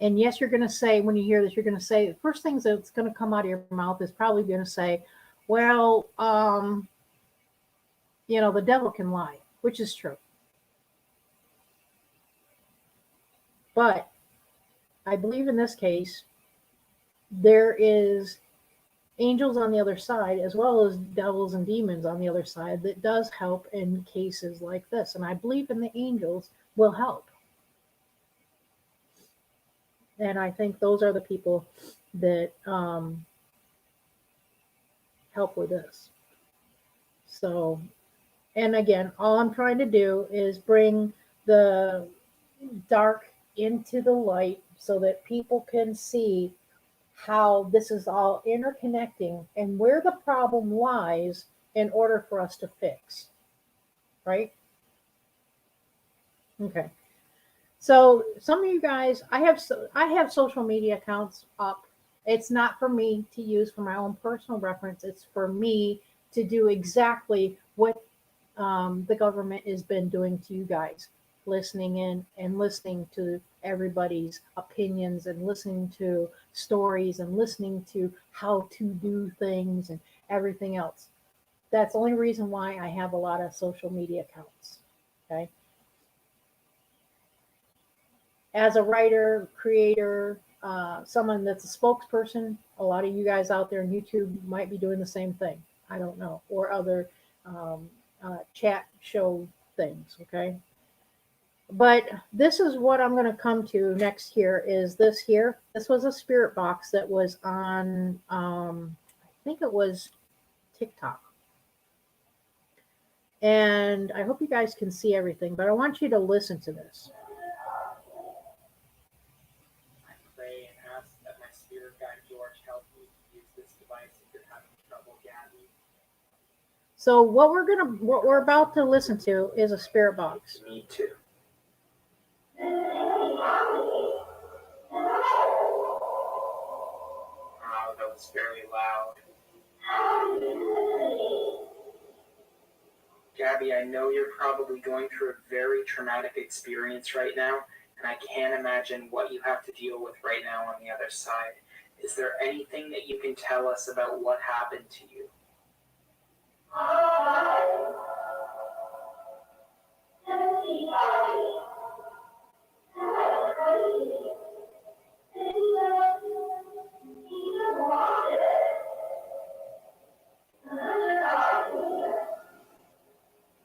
and yes, you're going to say, when you hear this, you're going to say, the first things that's going to come out of your mouth is probably going to say, well, the devil can lie, which is true. But I believe in this case, there is angels on the other side, as well as devils and demons on the other side, that does help in cases like this. And I believe in the angels will help. And I think those are the people that help with this. So, and again, all I'm trying to do is bring the dark into the light so that people can see how this is all interconnecting and where the problem lies in order for us to fix. Right? Okay. So some of you guys, I have social media accounts up. It's not for me to use for my own personal reference. It's for me to do exactly what the government has been doing to you guys, listening in and listening to everybody's opinions and listening to stories and listening to how to do things and everything else. That's the only reason why I have a lot of social media accounts. Okay. As a writer, creator, someone that's a spokesperson, a lot of you guys out there on YouTube might be doing the same thing. I don't know, or other chat show things. Okay. But this is what I'm going to come to next here is this here. This was a spirit box that was on, I think it was TikTok. And I hope you guys can see everything, but I want you to listen to this. I pray and ask that my spirit guide George help me to use this device if you're having trouble, Gabby. So what we're about to listen to is a spirit box. Me too. Wow, that was very loud. Gabby, I know you're probably going through a very traumatic experience right now, and I can't imagine what you have to deal with right now on the other side. Is there anything that you can tell us about what happened to you?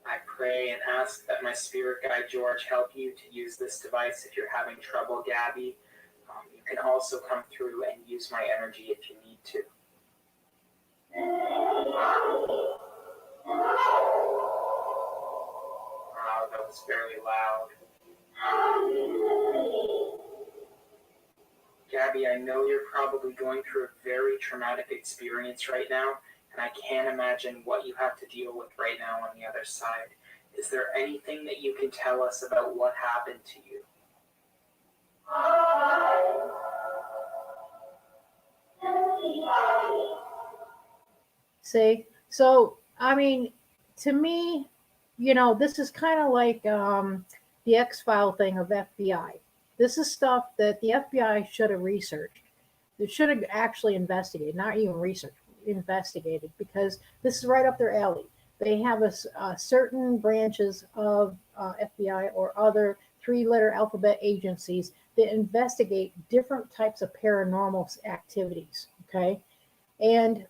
I pray and ask that my spirit guide George help you to use this device if you're having trouble, Gabby. You can also come through and use my energy if you need to. Wow, that was very loud. Gabby, I know you're probably going through a very traumatic experience right now, and I can't imagine what you have to deal with right now on the other side. Is there anything that you can tell us about what happened to you? See? So, I mean, to me, this is kind of like the X-File thing of FBI. This is stuff that the FBI should have researched. They should have actually investigated, not even researched, investigated, because this is right up their alley. They have certain branches of FBI or other three-letter alphabet agencies that investigate different types of paranormal activities. Okay. And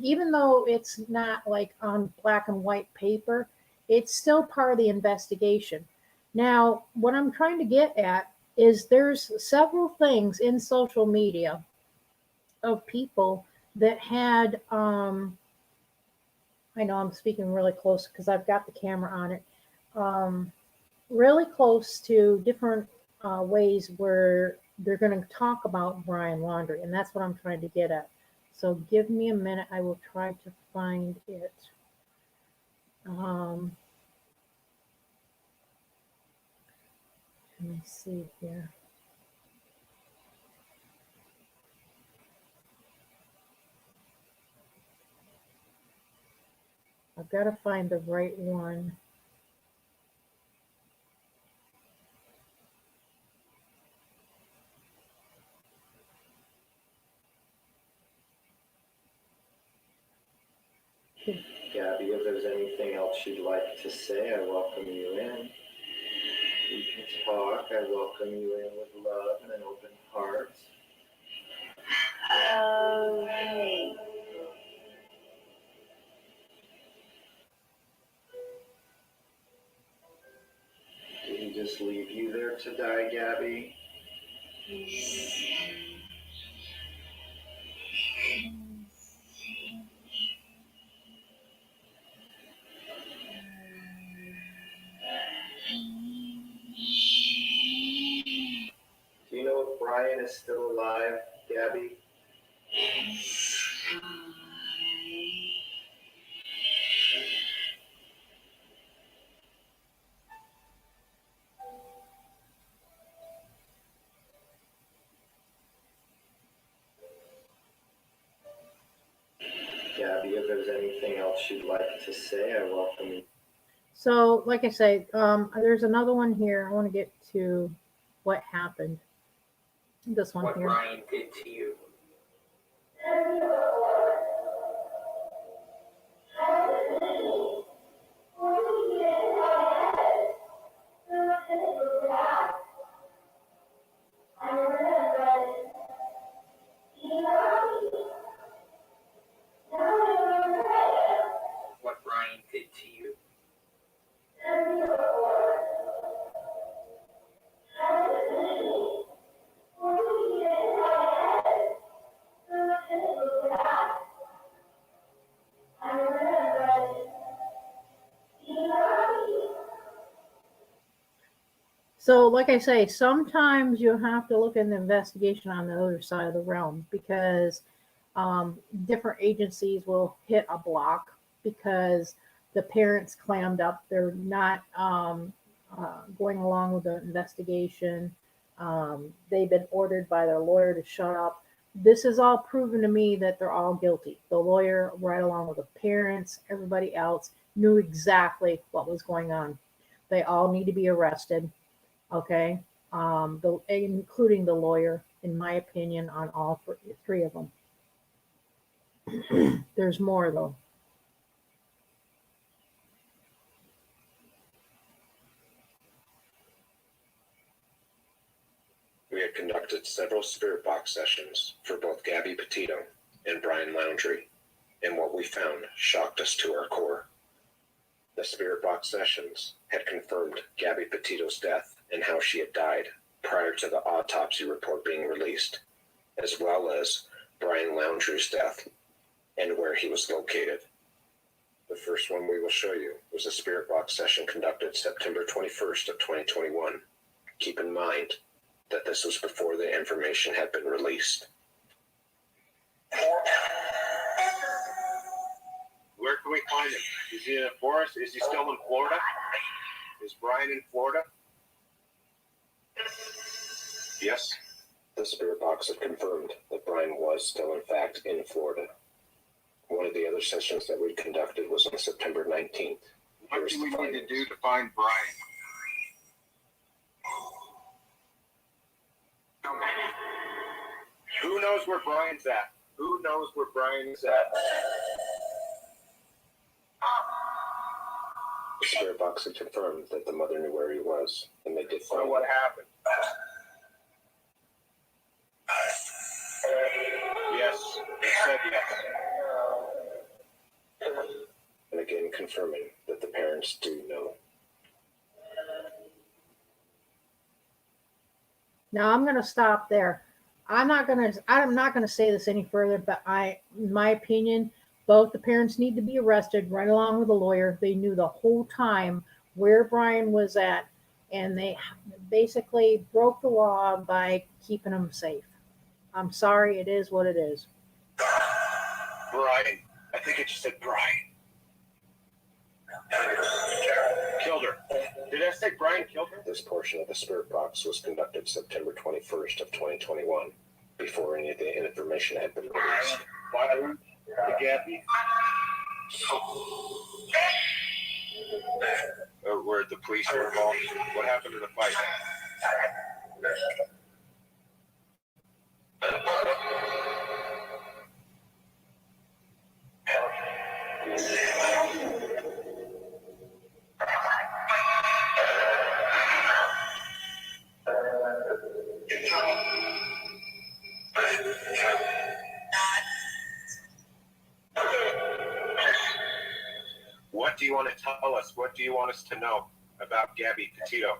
even though it's not like on black and white paper, it's still part of the investigation. Now, what I'm trying to get at is there's several things in social media of people that had I know I'm speaking really close because I've got the camera on it. Um, really close to different ways where they're going to talk about Brian Laundrie, and that's what I'm trying to get at. So give me a minute. I will try to find it. Let me see here. I've got to find the right one. Gabby, if there's anything else you'd like to say, I welcome you in. You can talk. I welcome you in with love and an open heart. Did he just leave you there to die, Gabby? Do you know if Brian is still alive, Gabby? Gabby, if there's anything else you'd like to say, I welcome you. So, like I say, there's another one here. I want to get to what happened. This one What here. Brian did to you. What Brian did to you. So, like I say, sometimes you have to look at the investigation on the other side of the realm because different agencies will hit a block because the parents clammed up. They're not going along with the investigation. They've been ordered by their lawyer to shut up. This is all proven to me that they're all guilty. The lawyer, right along with the parents, everybody else, knew exactly what was going on. They all need to be arrested. Okay, including the lawyer, in my opinion, on all three of them. There's more though. We had conducted several spirit box sessions for both Gabby Petito and Brian Laundrie, and what we found shocked us to our core. The spirit box sessions had confirmed Gabby Petito's death and how she had died prior to the autopsy report being released, as well as Brian Laundrie's death and where he was located. The first one we will show you was a spirit box session conducted September 21st of 2021. Keep in mind that this was before the information had been released. Where can we find him? Is he in a forest? Is he still in Florida? Is Brian in Florida? Yes, the spirit box had confirmed that Brian was still in fact in Florida. One of the other sessions that we conducted was on September 19th. What do we need to do to find Brian? Who knows where Brian's at? Who knows where Brian's at? The spirit box had confirmed that the mother knew where he was, and they did So find what him. happened? Yes, it said yes. And again confirming that the parents do know. Now I'm going to stop there. I'm not going to say this any further, but in my opinion, Both the parents need to be arrested right along with the lawyer. They knew the whole time where Brian was at, and they basically broke the law by keeping him safe. I'm sorry, it is what it is. Brian. I think it just said Brian. Killed her. Did I say Brian killed her? This portion of the spirit box was conducted September 21st of 2021, before any of the information had been released. Violent to Gabby. Where the police were involved. What happened to the fight? What do you want to tell us? What do you want us to know about Gabby Petito?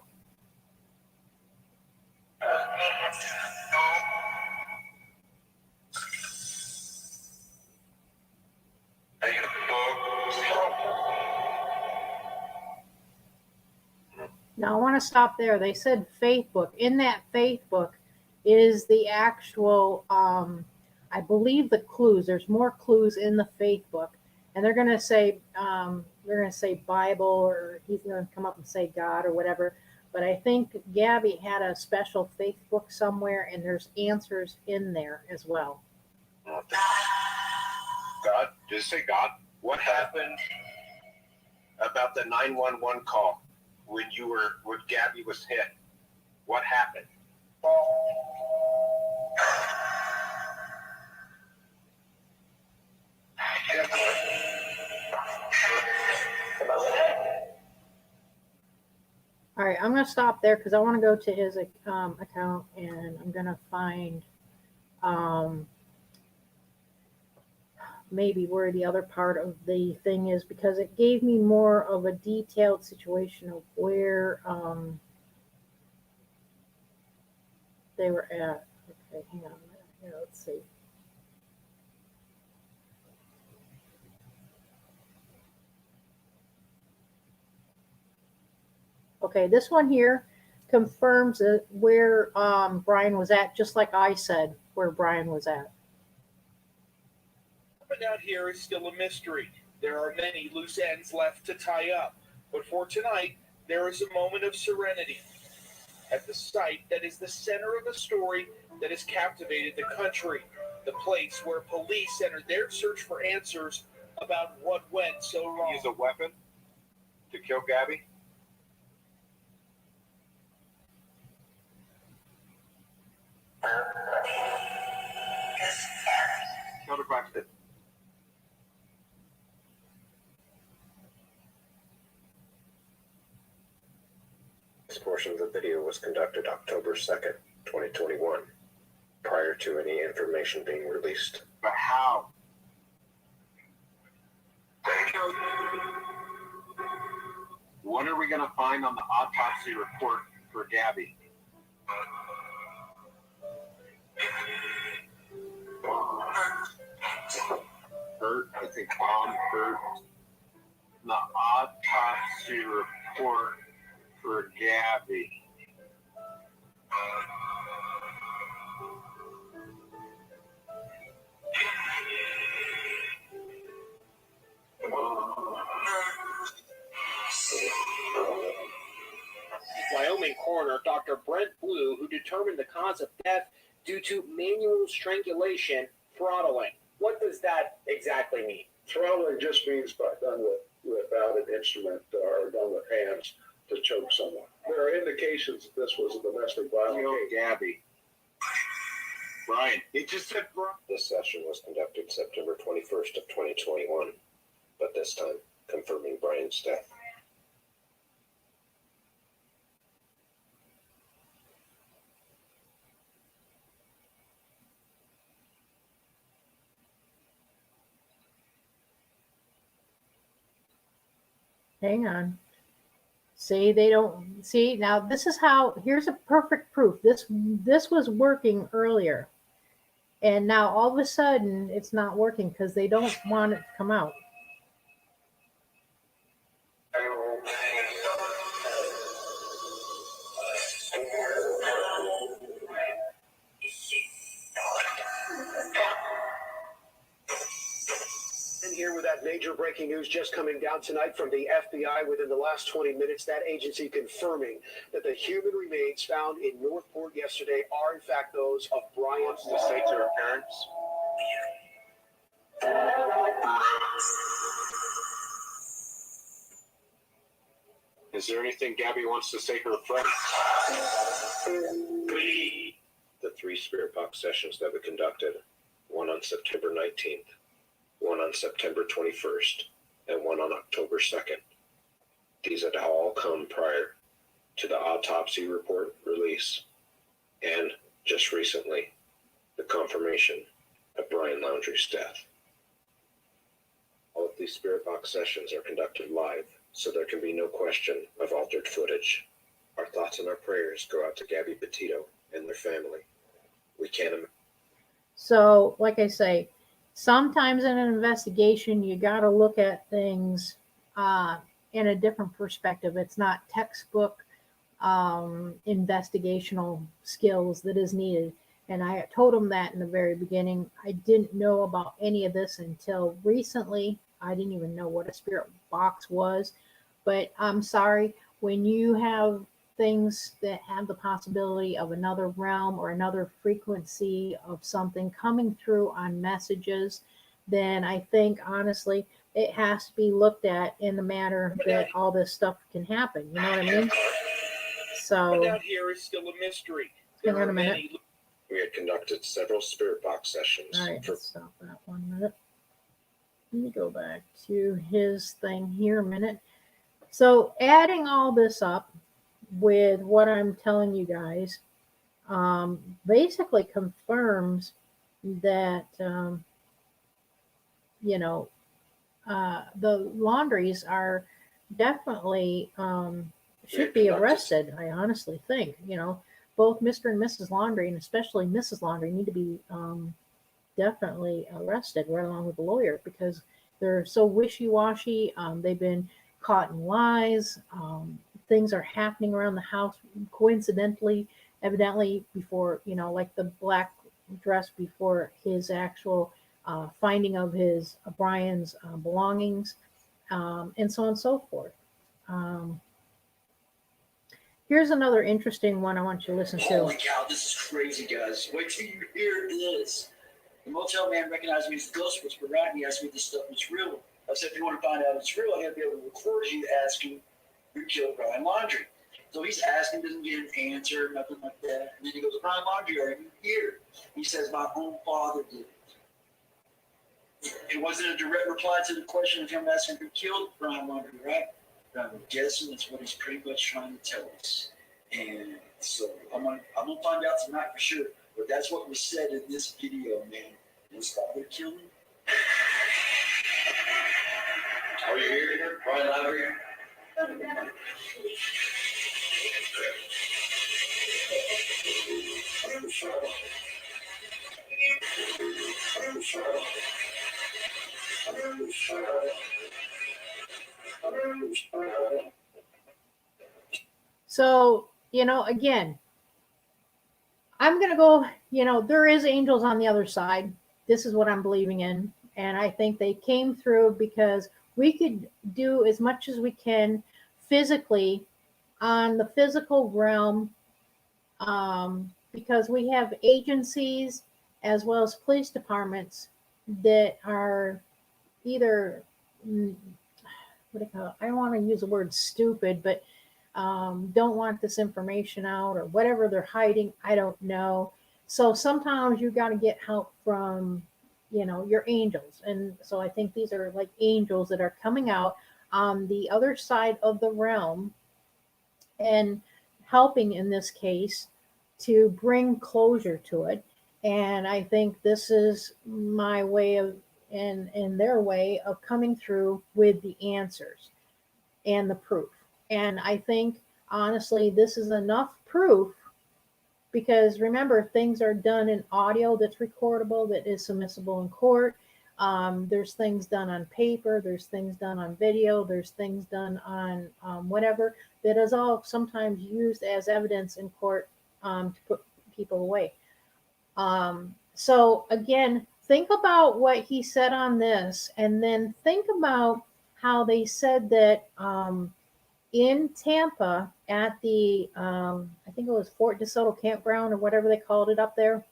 Now I want to stop there. They said faith book. In that faith book is the actual, I believe, the clues. There's more clues in the faith book, and they're gonna say Bible, or he's gonna come up and say God or whatever. But I think Gabby had a special faith book somewhere, and there's answers in there as well. God? Did it say God? What happened about the 911 call when Gabby was hit? What happened? All right, I'm going to stop there because I want to go to his account, and I'm going to find maybe where the other part of the thing is, because it gave me more of a detailed situation of where they were at. Okay, hang on a minute here. Let's see. Okay, this one here confirms where Brian was at, just like I said where Brian was at. But out here is still a mystery. There are many loose ends left to tie up. But for tonight, there is a moment of serenity at the site that is the center of a story that has captivated the country. The place where police centered their search for answers about what went so wrong. Use a weapon to kill Gabby? Killed her by accident. This portion of the video was conducted October 2nd, 2021, prior to any information being released. But how? What are we going to find on the autopsy report for Gabby? Hurt, I think bomb hurt. The autopsy report for Gabby. Wyoming coroner Dr. Brent Blue, who determined the cause of death due to manual strangulation, throttling. What does that exactly mean? Throttling just means done without an instrument or done with hands to choke someone. There are indications that this was a domestic violence case. Gabby. Brian, it just said Brian. This session was conducted September 21st of 2021, but this time confirming Brian's death. Hang on. See, they don't see now. This is how. Here's a perfect proof. This was working earlier, And now all of a sudden it's not working because they don't want it to come out. And here with that major breaking news just coming down tonight from the FBI within the last 20 minutes, that agency confirming that the human remains found in Northport yesterday are in fact those of Brian. Wants to say to her parents. Is there anything Gabby wants to say to her friends? The 3 spirit box sessions that we conducted, one on September 19th, one on September 21st, and one on October 2nd. These had all come prior to the autopsy report release, and just recently, the confirmation of Brian Laundrie's death. All of these spirit box sessions are conducted live, so there can be no question of altered footage. Our thoughts and our prayers go out to Gabby Petito and their family. We can't. So, like I say, sometimes in an investigation, you got to look at things in a different perspective. It's not textbook investigational skills that is needed. And I told them that in the very beginning. I didn't know about any of this until recently. I didn't even know what a spirit box was. But I'm sorry, when you have things that have the possibility of another realm or another frequency of something coming through on messages, then I think honestly it has to be looked at in the manner that all this stuff can happen. You know what I mean? So But out here is still a mystery. hang There on are a minute. many We had conducted several spirit box sessions All right, for let's stop that 1 minute. Let me go back to his thing here a minute. So adding all this up with what I'm telling you guys, basically confirms that, you know, the Laundries are definitely should be arrested. I honestly think, both Mr. and Mrs. Laundrie, and especially Mrs. Laundrie, need to be definitely arrested right along with the lawyer because they're so wishy-washy. They've been caught in lies. Things are happening around the house coincidentally, evidently before, like the black dress before his actual finding of his Brian's belongings, and so on and so forth. Here's another interesting one I want you to listen to. Holy cow, this is crazy, guys. Wait till you hear this. The motel man recognized me as a ghost whisperer, right? And he asked me if this stuff was real. I said, if you want to find out if it's real, I got to be able to record you asking who killed Brian Laundrie. So he's asking, doesn't get an answer, nothing like that. And then he goes, Brian Laundrie, are you here? He says, my own father did it. It wasn't a direct reply to the question of him asking who killed Brian Laundrie, right? But I'm guessing that's what he's pretty much trying to tell us. And so I'm gonna find out tonight for sure. But that's what was said in this video, man. His father killed him. Are you here, Brian Laundrie? So, again, I'm going to go, there is angels on the other side. This is what I'm believing in. And I think they came through because we could do as much as we can physically on the physical realm, because we have agencies as well as police departments that are either, what do you call it? I don't want to use the word stupid, but don't want this information out or whatever they're hiding. I don't know. So sometimes you got to get help from, your angels. And so I think these are like angels that are coming out on the other side of the realm and helping in this case to bring closure to it. And I think this is my way of, and their way of coming through with the answers and the proof. And I think, honestly, this is enough proof because remember, things are done in audio that's recordable, that is submissible in court. There's things done on paper, there's things done on video, there's things done on whatever, that is all sometimes used as evidence in court to put people away. So again, think about what he said on this, and then think about how they said that in Tampa at the, I think it was Fort DeSoto Campground or whatever they called it up there,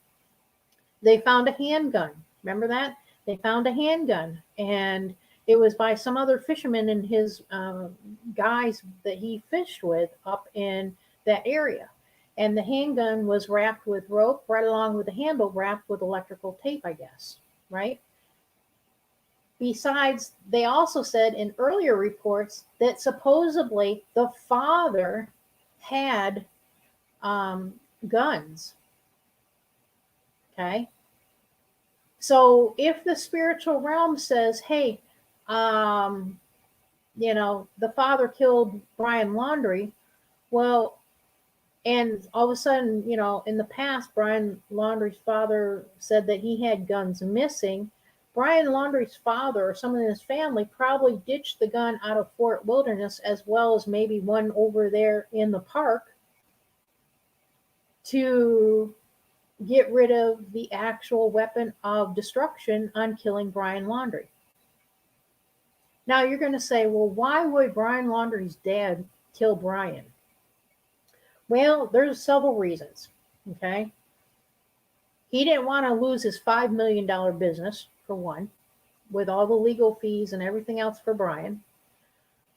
they found a handgun. Remember that? They found a handgun, and it was by some other fisherman and his guys that he fished with up in that area. And the handgun was wrapped with rope right along with the handle wrapped with electrical tape, I guess, right? Besides, they also said in earlier reports that supposedly the father had guns. Okay. So if the spiritual realm says, hey, the father killed Brian Laundrie, well, and all of a sudden, in the past, Brian Laundrie's father said that he had guns missing. Brian Laundrie's father or someone in his family probably ditched the gun out of Fort Wilderness, as well as maybe one over there in the park, to get rid of the actual weapon of destruction on killing Brian Laundrie. Now you're going to say, well, why would Brian Laundrie's dad kill Brian? Well, there's several reasons, okay? He didn't want to lose his $5 million business, for one, with all the legal fees and everything else for Brian.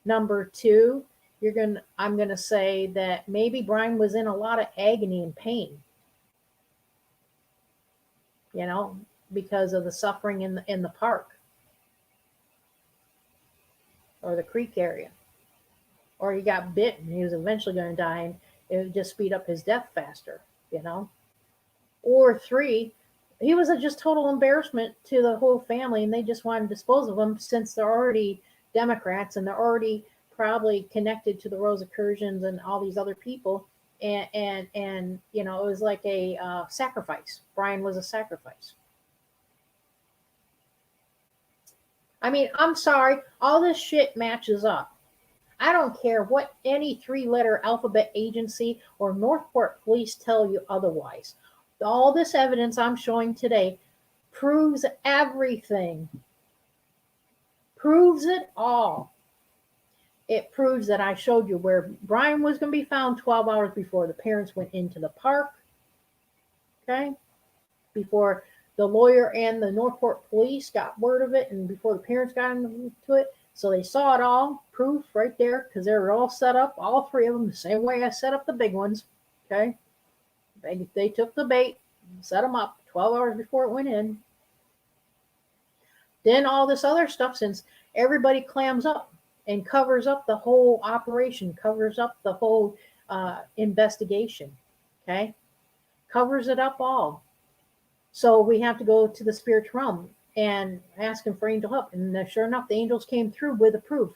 Number two, I'm going to say that maybe Brian was in a lot of agony and pain, because of the suffering in the park or the creek area. Or he got bit and he was eventually going to die, and it would just speed up his death faster, Or three, he was just total embarrassment to the whole family, and they just wanted to dispose of him since they're already Democrats and they're already probably connected to the Rosicrucians and all these other people. And it was like a sacrifice. Brian was a sacrifice. I mean, I'm sorry, all this shit matches up. I don't care what any 3-letter alphabet agency or Northport police tell you otherwise. All this evidence I'm showing today proves everything. Proves it all. It proves that I showed you where Brian was going to be found 12 hours before the parents went into the park. Okay? Before the lawyer and the Northport police got word of it, and before the parents got into it. So they saw it all, proof right there, because they were all set up, all three of them, the same way I set up the big ones. Okay? They took the bait, set them up 12 hours before it went in. Then all this other stuff, since everybody clams up and covers up the whole operation, covers up the whole investigation, okay? Covers it up all. So we have to go to the spiritual realm and ask him for angel help. And sure enough, the angels came through with a proof.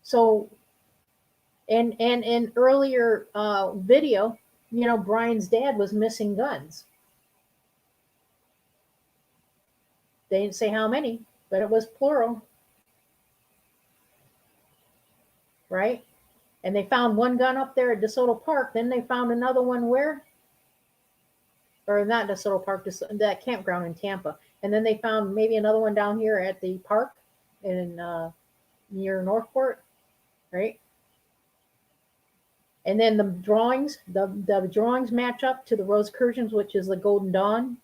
So, and in earlier video, Brian's dad was missing guns. They didn't say how many, but it was plural. Right? And they found one gun up there at DeSoto Park. Then they found another one where? Or not DeSoto Park, that campground in Tampa. And then they found maybe another one down here at the park in near Northport, right? And then the drawings match up to the Rosicrucians, which is the Golden Dawn.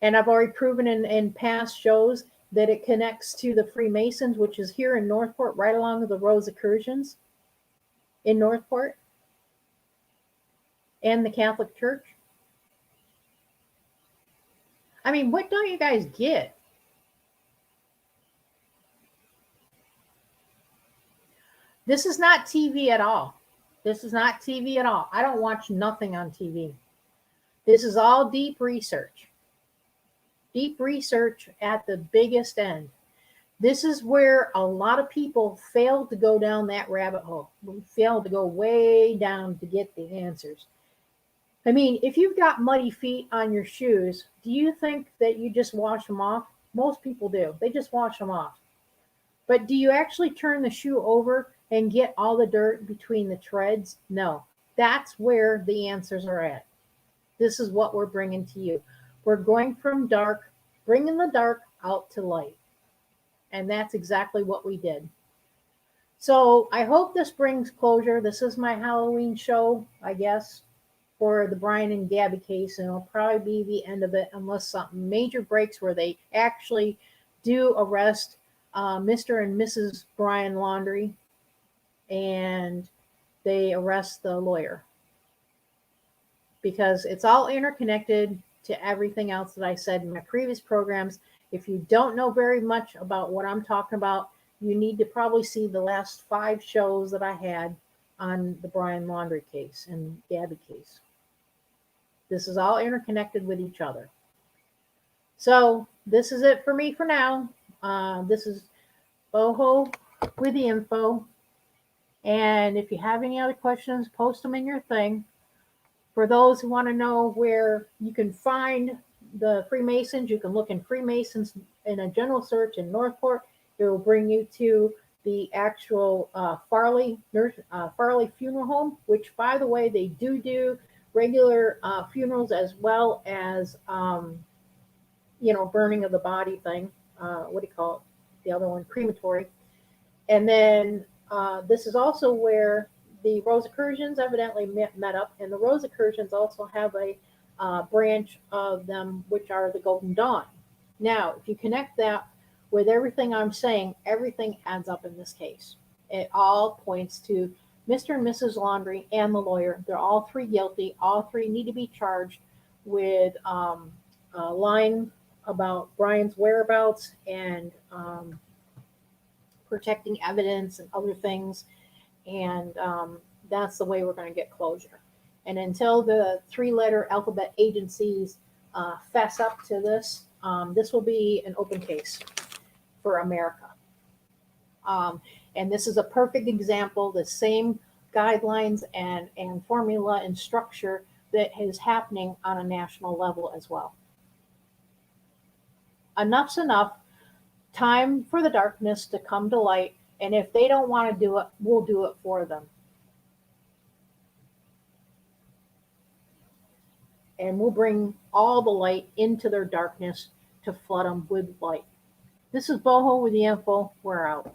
And I've already proven in past shows that it connects to the Freemasons, which is here in Northport, right along with the Rosicrucians in Northport, and the Catholic Church. I mean, what don't you guys get? This is not TV at all. This is not TV at all. I don't watch nothing on TV. This is all deep research. Deep research at the biggest end. This is where a lot of people failed to go down that rabbit hole. We failed to go way down to get the answers. I mean, if you've got muddy feet on your shoes, do you think that you just wash them off? Most people do. They just wash them off. But do you actually turn the shoe over and get all the dirt between the treads? No. That's where the answers are at. This is what we're bringing to you. We're going from dark, bringing the dark out to light. And that's exactly what we did. So I hope this brings closure. This is my Halloween show, I guess, for the Brian and Gabby case. And it'll probably be the end of it unless something major breaks where they actually do arrest Mr. and Mrs. Brian Laundrie and they arrest the lawyer. Because it's all interconnected to everything else that I said in my previous programs. If you don't know very much about what I'm talking about, you need to probably see the last 5 shows that I had on the Brian Laundrie case and Gabby case. This is all interconnected with each other. So this is it for me for now. This is Boho with the info. And if you have any other questions, post them in your thing. For those who want to know where you can find the Freemasons, you can look in Freemasons in a general search in Northport. It will bring you to the actual Farley Funeral Home, which, by the way, they do regular funerals as well as, burning of the body thing. What do you call it? The other one, crematory. And then this is also where the Rosicrucians evidently met up, and the Rosicrucians also have a branch of them, which are the Golden Dawn. Now, if you connect that with everything I'm saying, everything adds up in this case. It all points to Mr. and Mrs. Laundrie and the lawyer. They're all 3 guilty. All 3 need to be charged with lying about Brian's whereabouts and protecting evidence and other things. And that's the way we're going to get closure. And until the 3-letter alphabet agencies fess up to this, this will be an open case for America. And this is a perfect example, the same guidelines and formula and structure that is happening on a national level as well. Enough's enough. Time for the darkness to come to light. And if they don't want to do it, we'll do it for them. And we'll bring all the light into their darkness to flood them with light. This is Boho with the info. We're out.